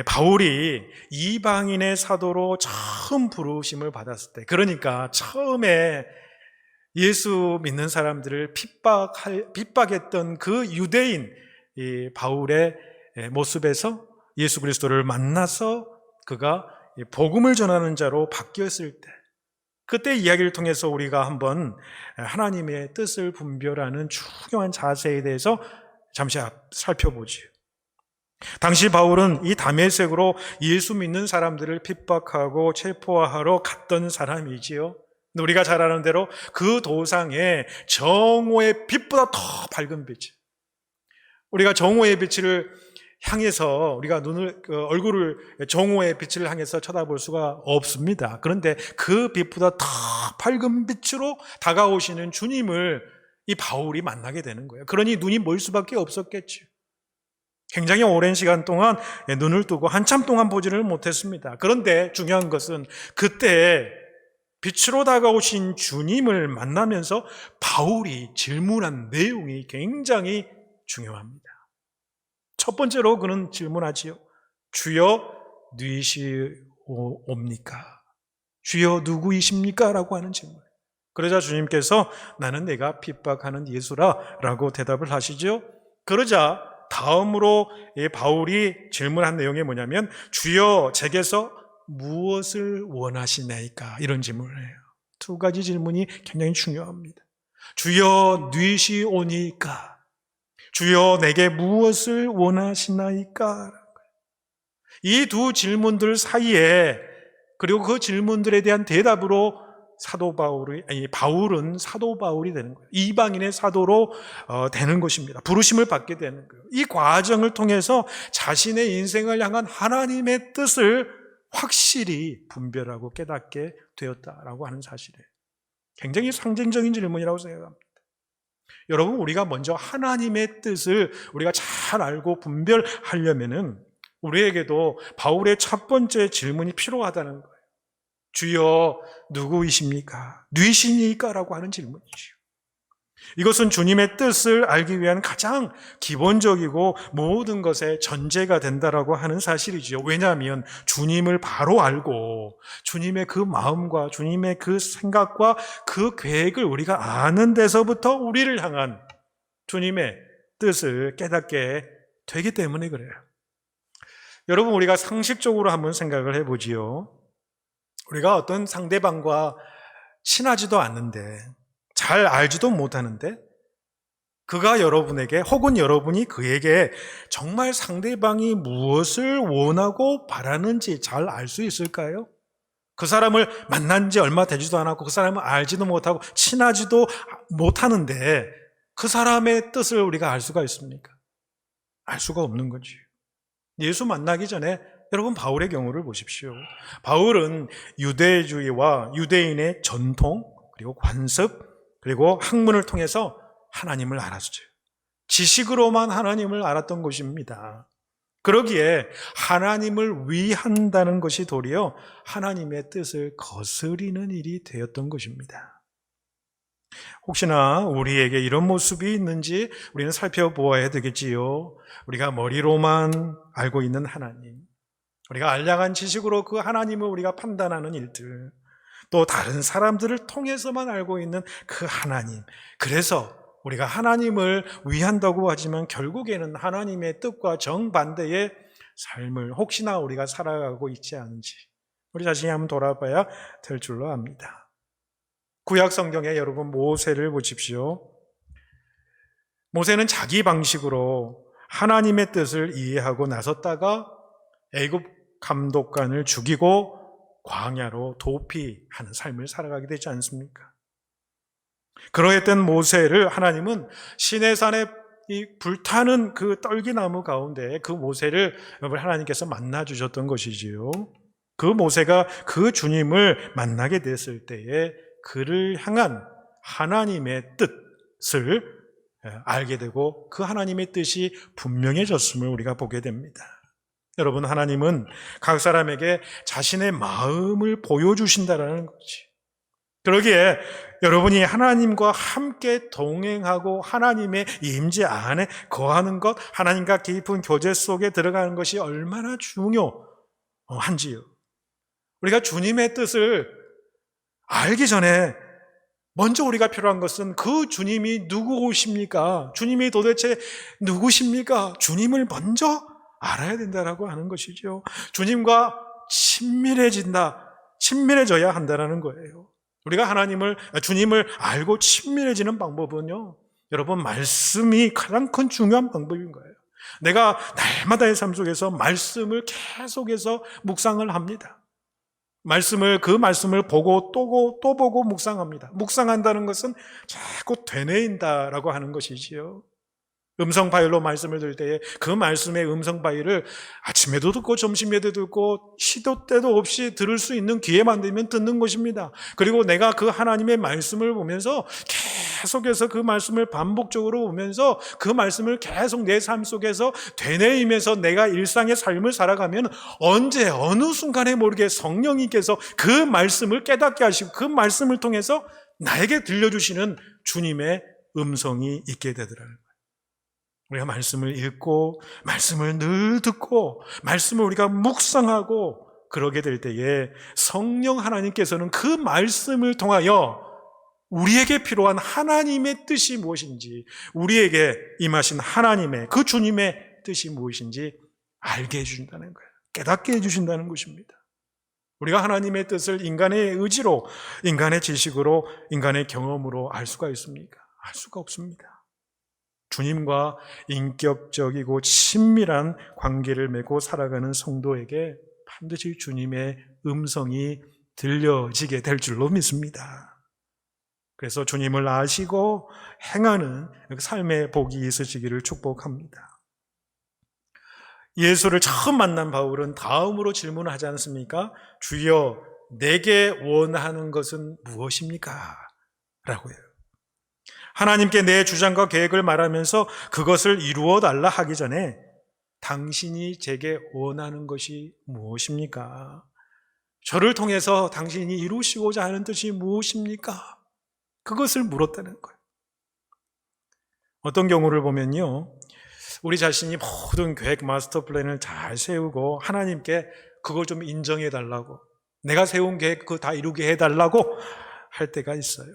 바울이 이방인의 사도로 처음 부르심을 받았을 때, 그러니까 처음에 예수 믿는 사람들을 핍박했던 그 유대인 바울의 모습에서 예수 그리스도를 만나서 그가 복음을 전하는 자로 바뀌었을 때, 그때 이야기를 통해서 우리가 한번 하나님의 뜻을 분별하는 중요한 자세에 대해서 잠시 살펴보지요. 당시 바울은 이 다메섹으로 예수 믿는 사람들을 핍박하고 체포하러 갔던 사람이지요. 우리가 잘 아는 대로 그 도상에 정오의 빛보다 더 밝은 빛이, 우리가 정오의 빛을 향해서 우리가 얼굴을 정오의 빛을 향해서 쳐다볼 수가 없습니다. 그런데 그 빛보다 더 밝은 빛으로 다가오시는 주님을 이 바울이 만나게 되는 거예요. 그러니 눈이 멀 수밖에 없었겠죠. 굉장히 오랜 시간 동안 눈을 뜨고 한참 동안 보지를 못했습니다. 그런데 중요한 것은 그때 빛으로 다가오신 주님을 만나면서 바울이 질문한 내용이 굉장히 중요합니다. 첫 번째로 그는 질문하지요. 주여 누이시옵니까? 주여 누구이십니까? 라고 하는 질문. 그러자 주님께서 나는 내가 핍박하는 예수라 라고 대답을 하시죠. 그러자 다음으로 바울이 질문한 내용이 뭐냐면 주여 제게서 무엇을 원하시나이까? 이런 질문을 해요. 두 가지 질문이 굉장히 중요합니다. 주여 누이시오니까? 주여 내게 무엇을 원하시나이까? 이 두 질문들 사이에 그리고 그 질문들에 대한 대답으로 바울은 사도 바울이 되는 거예요. 이방인의 사도로 되는 것입니다. 부르심을 받게 되는 거예요. 이 과정을 통해서 자신의 인생을 향한 하나님의 뜻을 확실히 분별하고 깨닫게 되었다라고 하는 사실이에요. 굉장히 상징적인 질문이라고 생각합니다. 여러분, 우리가 먼저 하나님의 뜻을 우리가 잘 알고 분별하려면은 우리에게도 바울의 첫 번째 질문이 필요하다는 거예요. 주여 누구이십니까? 누이시니까? 라고 하는 질문이죠. 이것은 주님의 뜻을 알기 위한 가장 기본적이고 모든 것의 전제가 된다라고 하는 사실이죠. 왜냐하면 주님을 바로 알고 주님의 그 마음과 주님의 그 생각과 그 계획을 우리가 아는 데서부터 우리를 향한 주님의 뜻을 깨닫게 되기 때문에 그래요. 여러분, 우리가 상식적으로 한번 생각을 해보지요. 우리가 어떤 상대방과 친하지도 않는데 잘 알지도 못하는데 그가 여러분에게 혹은 여러분이 그에게 정말 상대방이 무엇을 원하고 바라는지 잘 알 수 있을까요? 그 사람을 만난 지 얼마 되지도 않았고 그 사람을 알지도 못하고 친하지도 못하는데 그 사람의 뜻을 우리가 알 수가 있습니까? 알 수가 없는 거지. 예수 만나기 전에 여러분 바울의 경우를 보십시오. 바울은 유대주의와 유대인의 전통 그리고 관습 그리고 학문을 통해서 하나님을 알았어요. 지식으로만 하나님을 알았던 것입니다. 그러기에 하나님을 위한다는 것이 도리어 하나님의 뜻을 거스리는 일이 되었던 것입니다. 혹시나 우리에게 이런 모습이 있는지 우리는 살펴보아야 되겠지요. 우리가 머리로만 알고 있는 하나님, 우리가 알량한 지식으로 그 하나님을 우리가 판단하는 일들, 또 다른 사람들을 통해서만 알고 있는 그 하나님. 그래서 우리가 하나님을 위한다고 하지만 결국에는 하나님의 뜻과 정반대의 삶을 혹시나 우리가 살아가고 있지 않은지 우리 자신이 한번 돌아봐야 될 줄로 압니다. 구약 성경에 여러분 모세를 보십시오. 모세는 자기 방식으로 하나님의 뜻을 이해하고 나섰다가 애굽 감독관을 죽이고 광야로 도피하는 삶을 살아가게 되지 않습니까? 그러했던 모세를 하나님은 시내산에 이 불타는 그 떨기나무 가운데 그 모세를 하나님께서 만나 주셨던 것이지요. 그 모세가 그 주님을 만나게 됐을 때에 그를 향한 하나님의 뜻을 알게 되고 그 하나님의 뜻이 분명해졌음을 우리가 보게 됩니다. 여러분, 하나님은 각 사람에게 자신의 마음을 보여주신다라는 거지. 그러기에 여러분이 하나님과 함께 동행하고 하나님의 임재 안에 거하는 것, 하나님과 깊은 교제 속에 들어가는 것이 얼마나 중요한지요. 우리가 주님의 뜻을 알기 전에 먼저 우리가 필요한 것은 그 주님이 누구십니까? 주님이 도대체 누구십니까? 주님을 먼저 알아야 된다라고 하는 것이죠. 주님과 친밀해져야 한다는 거예요. 우리가 주님을 알고 친밀해지는 방법은요, 여러분, 말씀이 가장 큰 중요한 방법인 거예요. 내가 날마다의 삶 속에서 말씀을 계속해서 묵상을 합니다. 그 말씀을 보고 또 보고 묵상합니다. 묵상한다는 것은 자꾸 되뇌인다라고 하는 것이지요. 음성 파일로 말씀을 들을 때에 그 말씀의 음성 파일을 아침에도 듣고 점심에도 듣고 시도 때도 없이 들을 수 있는 기회만 되면 듣는 것입니다. 그리고 내가 그 하나님의 말씀을 보면서 계속해서 그 말씀을 반복적으로 보면서 그 말씀을 계속 내 삶 속에서 되뇌이면서 내가 일상의 삶을 살아가면 언제 어느 순간에 모르게 성령님께서 그 말씀을 깨닫게 하시고 그 말씀을 통해서 나에게 들려주시는 주님의 음성이 있게 되더라는 거예요. 우리가 말씀을 읽고 말씀을 늘 듣고 말씀을 우리가 묵상하고 그러게 될 때에 성령 하나님께서는 그 말씀을 통하여 우리에게 필요한 하나님의 뜻이 무엇인지, 우리에게 임하신 하나님의 그 주님의 뜻이 무엇인지 알게 해주신다는 거예요. 깨닫게 해주신다는 것입니다. 우리가 하나님의 뜻을 인간의 의지로, 인간의 지식으로, 인간의 경험으로 알 수가 있습니까? 알 수가 없습니다. 주님과 인격적이고 친밀한 관계를 맺고 살아가는 성도에게 반드시 주님의 음성이 들려지게 될 줄로 믿습니다. 그래서 주님을 아시고 행하는 삶의 복이 있으시기를 축복합니다. 예수를 처음 만난 바울은 다음으로 질문을 하지 않습니까? 주여, 내게 원하는 것은 무엇입니까? 라고요. 하나님께 내 주장과 계획을 말하면서 그것을 이루어 달라 하기 전에 당신이 제게 원하는 것이 무엇입니까? 저를 통해서 당신이 이루시고자 하는 뜻이 무엇입니까? 그것을 물었다는 거예요. 어떤 경우를 보면요, 우리 자신이 모든 계획 마스터 플랜을 잘 세우고 하나님께 그걸 좀 인정해 달라고, 내가 세운 계획 그거 다 이루게 해달라고 할 때가 있어요.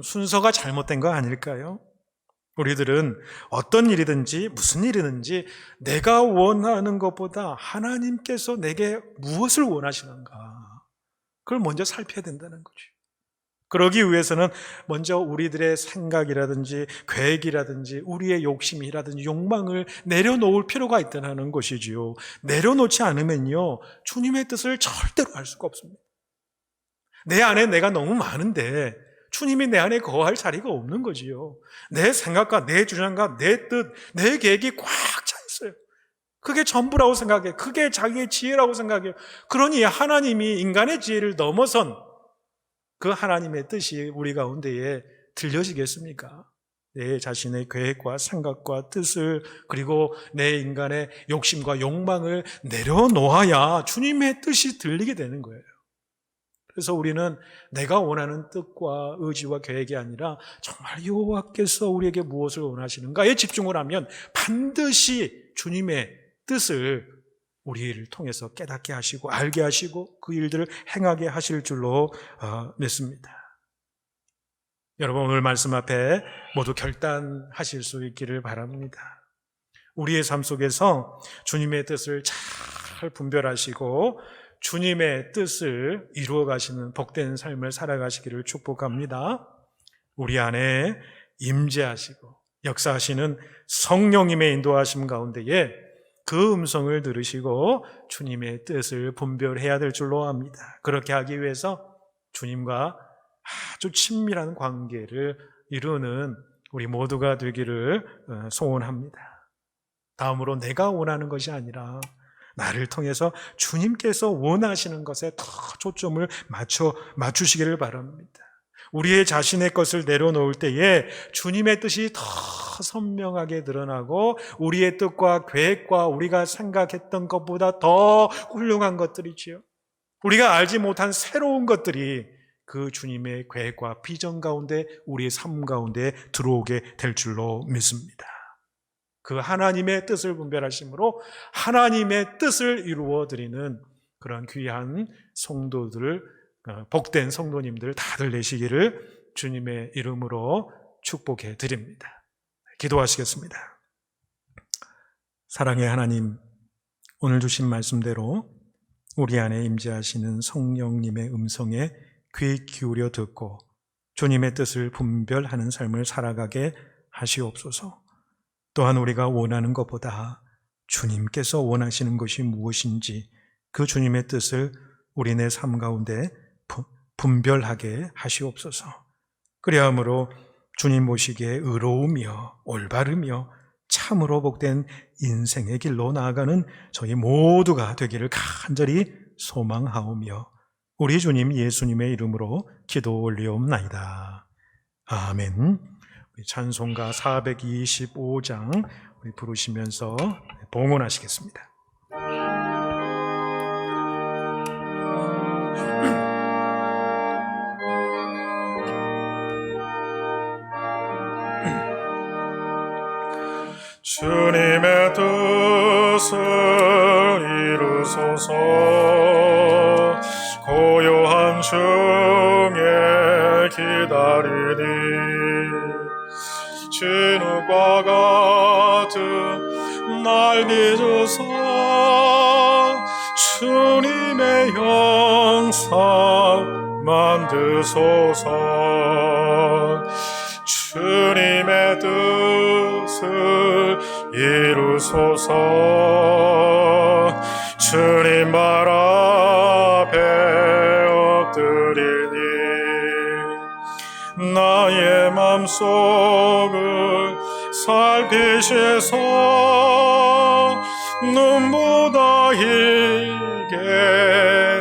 순서가 잘못된 거 아닐까요? 우리들은 어떤 일이든지 무슨 일이든지 내가 원하는 것보다 하나님께서 내게 무엇을 원하시는가, 그걸 먼저 살펴야 된다는 거죠. 그러기 위해서는 먼저 우리들의 생각이라든지 계획이라든지 우리의 욕심이라든지 욕망을 내려놓을 필요가 있다는 것이지요. 내려놓지 않으면요, 주님의 뜻을 절대로 알 수가 없습니다. 내 안에 내가 너무 많은데 주님이 내 안에 거할 자리가 없는 거지요. 내 생각과 내 주장과 내 뜻, 내 계획이 꽉 차 있어요. 그게 전부라고 생각해. 그게 자기의 지혜라고 생각해요. 그러니 하나님이 인간의 지혜를 넘어선 그 하나님의 뜻이 우리 가운데에 들려지겠습니까? 내 자신의 계획과 생각과 뜻을, 그리고 내 인간의 욕심과 욕망을 내려놓아야 주님의 뜻이 들리게 되는 거예요. 그래서 우리는 내가 원하는 뜻과 의지와 계획이 아니라 정말 여호와께서 우리에게 무엇을 원하시는가에 집중을 하면 반드시 주님의 뜻을 우리를 통해서 깨닫게 하시고 알게 하시고 그 일들을 행하게 하실 줄로 믿습니다. 여러분, 오늘 말씀 앞에 모두 결단하실 수 있기를 바랍니다. 우리의 삶 속에서 주님의 뜻을 잘 분별하시고 주님의 뜻을 이루어 가시는 복된 삶을 살아가시기를 축복합니다. 우리 안에 임재하시고 역사하시는 성령님의 인도하심 가운데에 그 음성을 들으시고 주님의 뜻을 분별해야 될 줄로 압니다. 그렇게 하기 위해서 주님과 아주 친밀한 관계를 이루는 우리 모두가 되기를 소원합니다. 다음으로 내가 원하는 것이 아니라 나를 통해서 주님께서 원하시는 것에 더 초점을 맞추시기를 바랍니다. 우리의 자신의 것을 내려놓을 때에 주님의 뜻이 더 선명하게 드러나고 우리의 뜻과 계획과 우리가 생각했던 것보다 더 훌륭한 것들이지요. 우리가 알지 못한 새로운 것들이 그 주님의 계획과 비전 가운데 우리의 삶 가운데 들어오게 될 줄로 믿습니다. 그 하나님의 뜻을 분별하심으로 하나님의 뜻을 이루어드리는 그런 귀한 성도들을, 복된 성도님들 다들 되시기를 주님의 이름으로 축복해 드립니다. 기도하시겠습니다. 사랑의 하나님, 오늘 주신 말씀대로 우리 안에 임재하시는 성령님의 음성에 귀 기울여 듣고 주님의 뜻을 분별하는 삶을 살아가게 하시옵소서. 또한 우리가 원하는 것보다 주님께서 원하시는 것이 무엇인지 그 주님의 뜻을 우리네 삶 가운데 분별하게 하시옵소서. 그리함으로 주님 보시기에 의로우며 올바르며 참으로 복된 인생의 길로 나아가는 저희 모두가 되기를 간절히 소망하오며 우리 주님 예수님의 이름으로 기도 올리옵나이다. 아멘. 우리 찬송가 425장 우리 부르시면서 봉헌하시겠습니다. 주님의 뜻을 이루소서. 고요한 중에 기다리니 진흙과 같은 날 빚으사 주님의 형상 만드소서. 주님의 뜻을 이루소서. 주님 발 앞에 엎드리니 나의 맘속을 살피시사 눈보다 희게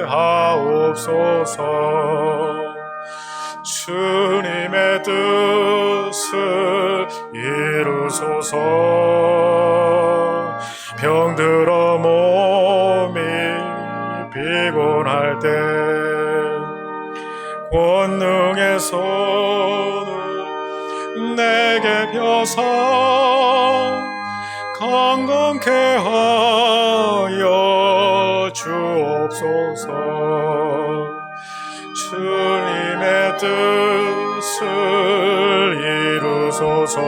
하옵소서. 주님의 뜻을 이루소서. 병들어 몸이 피곤할 때 권능의 손을 내게 펴사 강건케 하여 주옵소서. 주님의 뜻을 이루소서.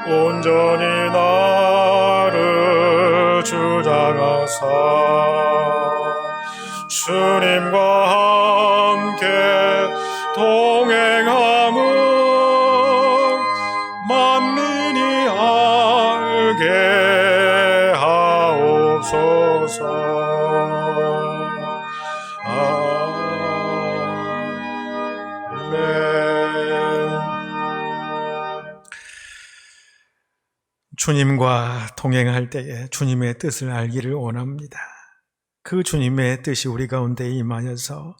온전히 나를 주장하사 주님과 함께 동행함은 만민이 알게 하옵소서. 주님과 동행할 때에 주님의 뜻을 알기를 원합니다. 그 주님의 뜻이 우리 가운데 임하여서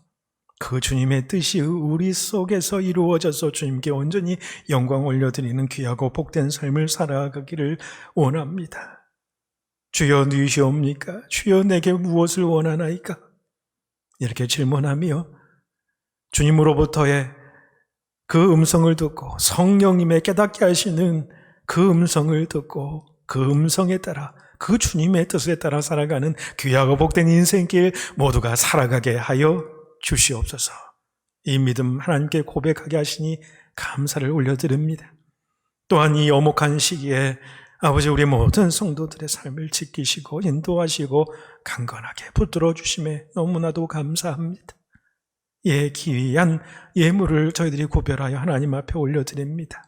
그 주님의 뜻이 우리 속에서 이루어져서 주님께 온전히 영광 올려드리는 귀하고 복된 삶을 살아가기를 원합니다. 주여 누이시옵니까? 주여 내게 무엇을 원하나이까? 이렇게 질문하며 주님으로부터의 그 음성을 듣고 성령님의 깨닫게 하시는 그 음성을 듣고 그 음성에 따라 그 주님의 뜻에 따라 살아가는 귀하고 복된 인생길 모두가 살아가게 하여 주시옵소서. 이 믿음 하나님께 고백하게 하시니 감사를 올려드립니다. 또한 이 엄혹한 시기에 아버지 우리 모든 성도들의 삶을 지키시고 인도하시고 강건하게 붙들어 주심에 너무나도 감사합니다. 귀한 예물을 저희들이 구별하여 하나님 앞에 올려드립니다.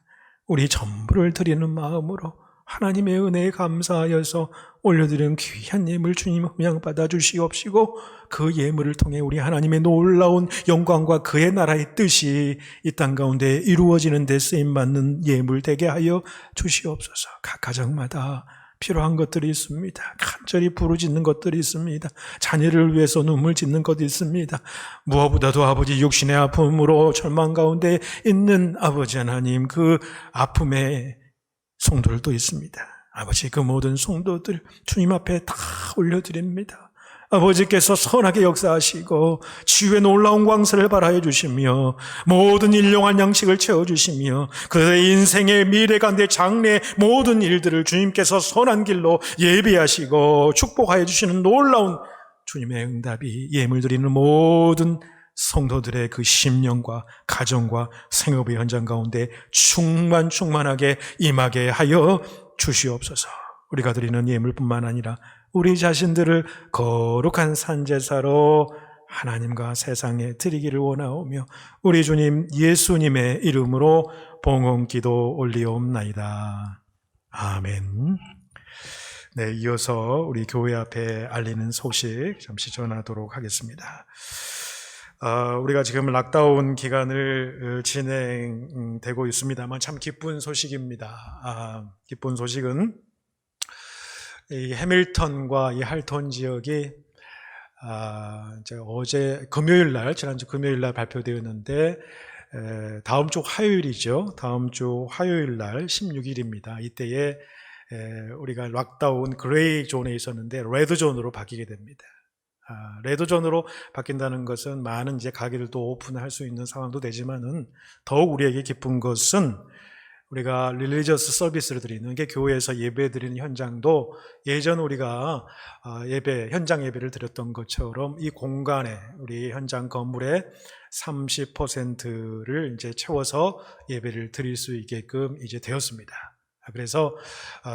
우리 전부를 드리는 마음으로 하나님의 은혜에 감사하여서 올려드리는 귀한 예물 주님 흠양받아 주시옵시고 그 예물을 통해 우리 하나님의 놀라운 영광과 그의 나라의 뜻이 이 땅 가운데 이루어지는 데 쓰임받는 예물 되게 하여 주시옵소서. 각 가정마다 필요한 것들이 있습니다. 간절히 부르짖는 것들이 있습니다. 자녀를 위해서 눈물 짓는 것이 있습니다. 무엇보다도 아버지 육신의 아픔으로 절망 가운데 있는 아버지 하나님 그 아픔의 성도들도 있습니다. 아버지 그 모든 성도들 주님 앞에 다 올려드립니다. 아버지께서 선하게 역사하시고 치유의 놀라운 광세를 발하여 주시며 모든 일용할 양식을 채워주시며 그의 인생의 미래 가운데 장래 모든 일들을 주님께서 선한 길로 예비하시고 축복하여 주시는 놀라운 주님의 응답이 예물 드리는 모든 성도들의 그 심령과 가정과 생업의 현장 가운데 충만하게 임하게 하여 주시옵소서. 우리가 드리는 예물뿐만 아니라 우리 자신들을 거룩한 산제사로 하나님과 세상에 드리기를 원하오며 우리 주님 예수님의 이름으로 봉헌기도 올리옵나이다. 아멘. 네, 이어서 우리 교회 앞에 알리는 소식 잠시 전하도록 하겠습니다. 우리가 지금 락다운 기간을 진행되고 있습니다만 참 기쁜 소식입니다. 기쁜 소식은 이 해밀턴과 이 할턴 지역이 어제 지난주 금요일 날 발표되었는데 다음 주 화요일이죠. 다음 주 화요일 날 16일입니다. 이때에 우리가 락다운 그레이 존에 있었는데 레드 존으로 바뀌게 됩니다. 레드 존으로 바뀐다는 것은 많은 이제 가게를 또 오픈할 수 있는 상황도 되지만은 더욱 우리에게 기쁜 것은 우리가 릴리저스 서비스를 드리는 게 교회에서 예배 드리는 현장도 예전 우리가 현장 예배를 드렸던 것처럼 이 공간에 우리 현장 건물의 30%를 이제 채워서 예배를 드릴 수 있게끔 이제 되었습니다. 그래서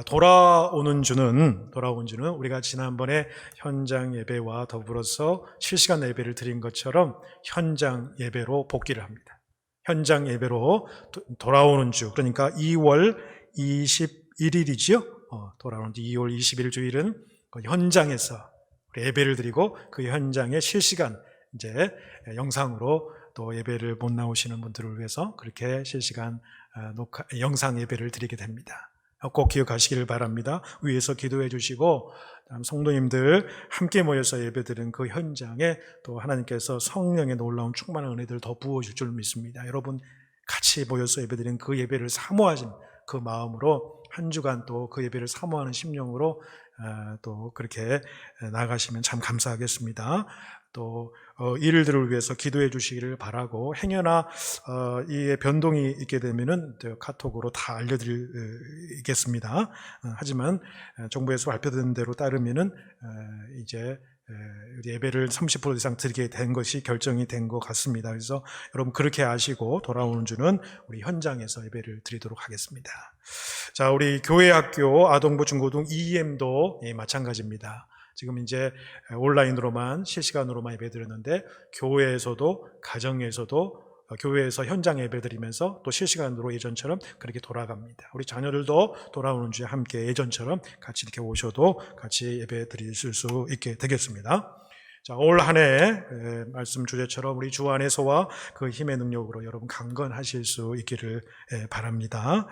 돌아오는 주는 우리가 지난번에 현장 예배와 더불어서 실시간 예배를 드린 것처럼 현장 예배로 복귀를 합니다. 현장 예배로 돌아오는 주, 그러니까 2월 21일이지요. 돌아오는 주 2월 21일 주일은 현장에서 예배를 드리고 그 현장에 실시간 이제 영상으로 또 예배를 못 나오시는 분들을 위해서 그렇게 실시간 영상 예배를 드리게 됩니다. 꼭 기억하시기를 바랍니다. 위에서 기도해 주시고 성도님들 함께 모여서 예배드리는 그 현장에 또 하나님께서 성령의 놀라운 충만한 은혜들을 더 부어줄 줄 믿습니다. 여러분 같이 모여서 예배드리는 그 예배를 사모하신 그 마음으로 한 주간 또 그 예배를 사모하는 심령으로 또 그렇게 나가시면 참 감사하겠습니다. 또 일들을 위해서 기도해 주시기를 바라고 행여나 이 변동이 있게 되면은 카톡으로 다 알려드리겠습니다. 하지만 정부에서 발표된 대로 따르면은 이제 예배를 30% 이상 드리게 된 것이 결정이 된 것 같습니다. 그래서 여러분 그렇게 아시고 돌아오는 주는 우리 현장에서 예배를 드리도록 하겠습니다. 자, 우리 교회 학교 아동부 중고등 EM도 마찬가지입니다. 지금 이제 온라인으로만 실시간으로만 예배 드렸는데 교회에서도 가정에서도 교회에서 현장 예배 드리면서 또 실시간으로 예전처럼 그렇게 돌아갑니다. 우리 자녀들도 돌아오는 주에 함께 예전처럼 같이 이렇게 오셔도 같이 예배 드리실 수 있게 되겠습니다. 자, 올 한 해 말씀 주제처럼 우리 주 안에서와 그 힘의 능력으로 여러분 강건하실 수 있기를 바랍니다.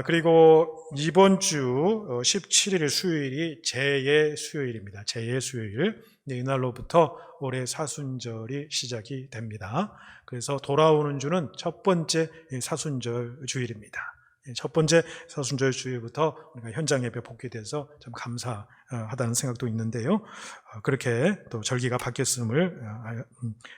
그리고 이번 주 17일 수요일이 제의 수요일입니다. 제의 수요일. 이날로부터 올해 사순절이 시작이 됩니다. 그래서 돌아오는 주는 첫 번째 사순절 주일입니다. 첫 번째 사순절 주일부터 우리가 현장 예배 복귀돼서 참 감사하다는 생각도 있는데요. 그렇게 또 절기가 바뀌었음을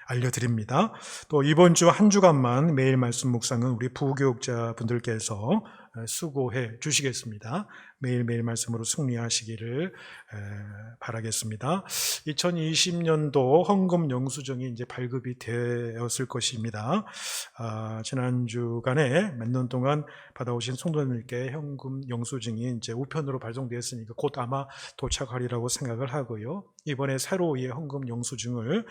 알려드립니다. 또 이번 주 한 주간만 매일 말씀 묵상은 우리 부교육자 분들께서 수고해 주시겠습니다. 매일매일 말씀으로 승리하시기를 바라겠습니다. 2020년도 헌금 영수증이 이제 발급이 되었을 것입니다. 지난 주간에 몇 년 동안 받아오신 성도님들께 현금 영수증이 이제 우편으로 발송되었으니까 곧 아마 도착하리라고 생각을 하고요. 이번에 새로 이 헌금 영수증을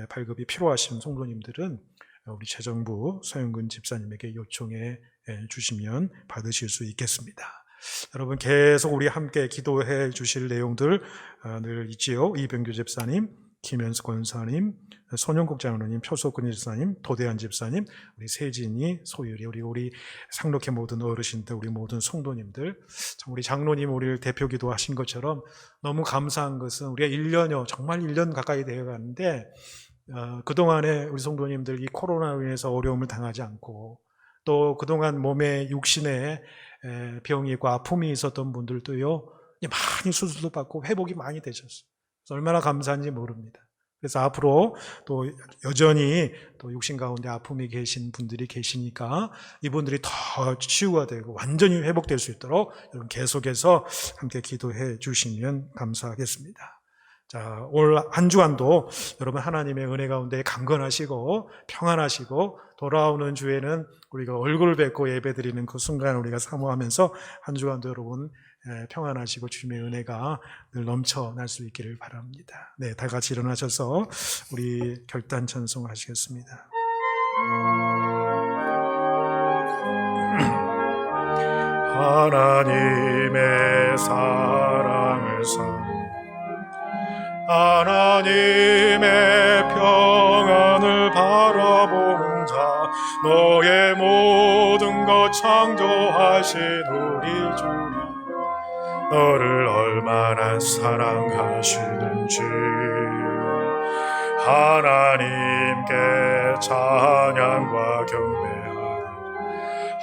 발급이 필요하신 성도님들은 우리 재정부 서영근 집사님에게 요청해 주시면 받으실 수 있겠습니다. 여러분 계속 우리 함께 기도해 주실 내용들 늘 있지요. 이병규 집사님, 김현수 권사님, 손영국 장로님, 표석근 집사님, 도대한 집사님, 우리 세진이, 소율이, 우리 상록회 모든 어르신들, 우리 모든 성도님들, 참 우리 장로님 우리를 대표 기도하신 것처럼 너무 감사한 것은 우리가 1년여 정말 1년 가까이 되어 가는데 그동안에 우리 성도님들 이 코로나로 인해서 어려움을 당하지 않고 또 그동안 몸에 육신에 병이 있고 아픔이 있었던 분들도요 많이 수술도 받고 회복이 많이 되셨어요. 그래서 얼마나 감사한지 모릅니다. 그래서 앞으로 또 여전히 또 육신 가운데 아픔이 계신 분들이 계시니까 이분들이 더 치유가 되고 완전히 회복될 수 있도록 여러분 계속해서 함께 기도해 주시면 감사하겠습니다. 자, 올 한 주간도 여러분 하나님의 은혜 가운데 강건하시고 평안하시고 돌아오는 주에는 우리가 얼굴을 뵙고 예배드리는 그 순간을 우리가 사모하면서 한 주간도 여러분 평안하시고 주님의 은혜가 늘 넘쳐날 수 있기를 바랍니다. 네, 다 같이 일어나셔서 우리 결단 찬송하시겠습니다. 하나님의 사랑을 하나님의 평안을 너의 모든 것 창조하신 우리 주님, 너를 얼마나 사랑하시는지 하나님께 찬양과 경배하리.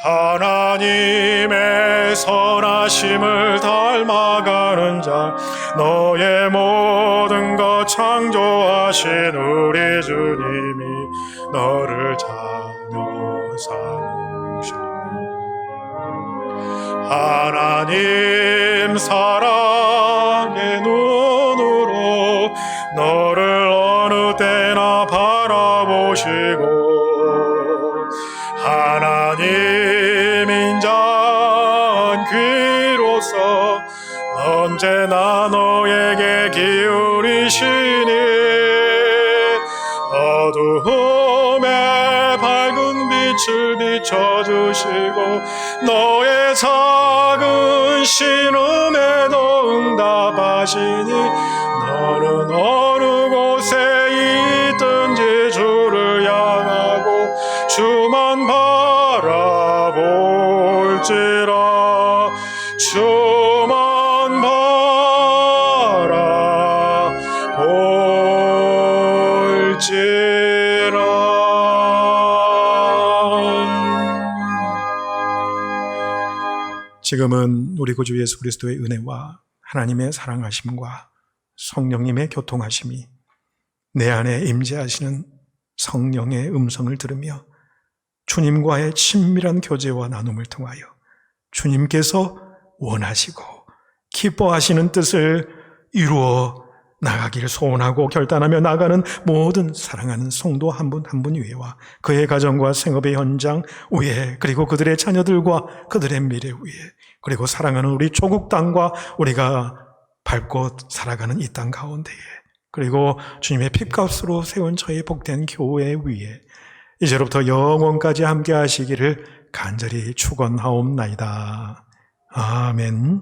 하나님의 선하심을 닮아가는 자, 너의 모든 것 창조하신 우리 주님이 너를 자녀 삼으셨네. 하나님 사랑의 눈으로 너를 어느 때나 바라보시고, 하나님 인자한 귀로서 언제나 너에게 기울이시니, 어두움에 밝은 빛을 비춰주시고 너의 작은 신음에도 응답하시니, 너는 어느 곳에 있든지 주를 향하고 주만 바라볼지라. 주만 바라볼지라. 지금은 우리 구주 예수 그리스도의 은혜와 하나님의 사랑하심과 성령님의 교통하심이 내 안에 임재하시는 성령의 음성을 들으며 주님과의 친밀한 교제와 나눔을 통하여 주님께서 원하시고 기뻐하시는 뜻을 이루어 나가기를 소원하고 결단하며 나가는 모든 사랑하는 성도 한 분 한 분 위에와 그의 가정과 생업의 현장 위에, 그리고 그들의 자녀들과 그들의 미래 위에, 그리고 사랑하는 우리 조국 땅과 우리가 밟고 살아가는 이 땅 가운데에, 그리고 주님의 핏값으로 세운 저의 복된 교회 위에 이제로부터 영원까지 함께 하시기를 간절히 축원하옵나이다. 아멘.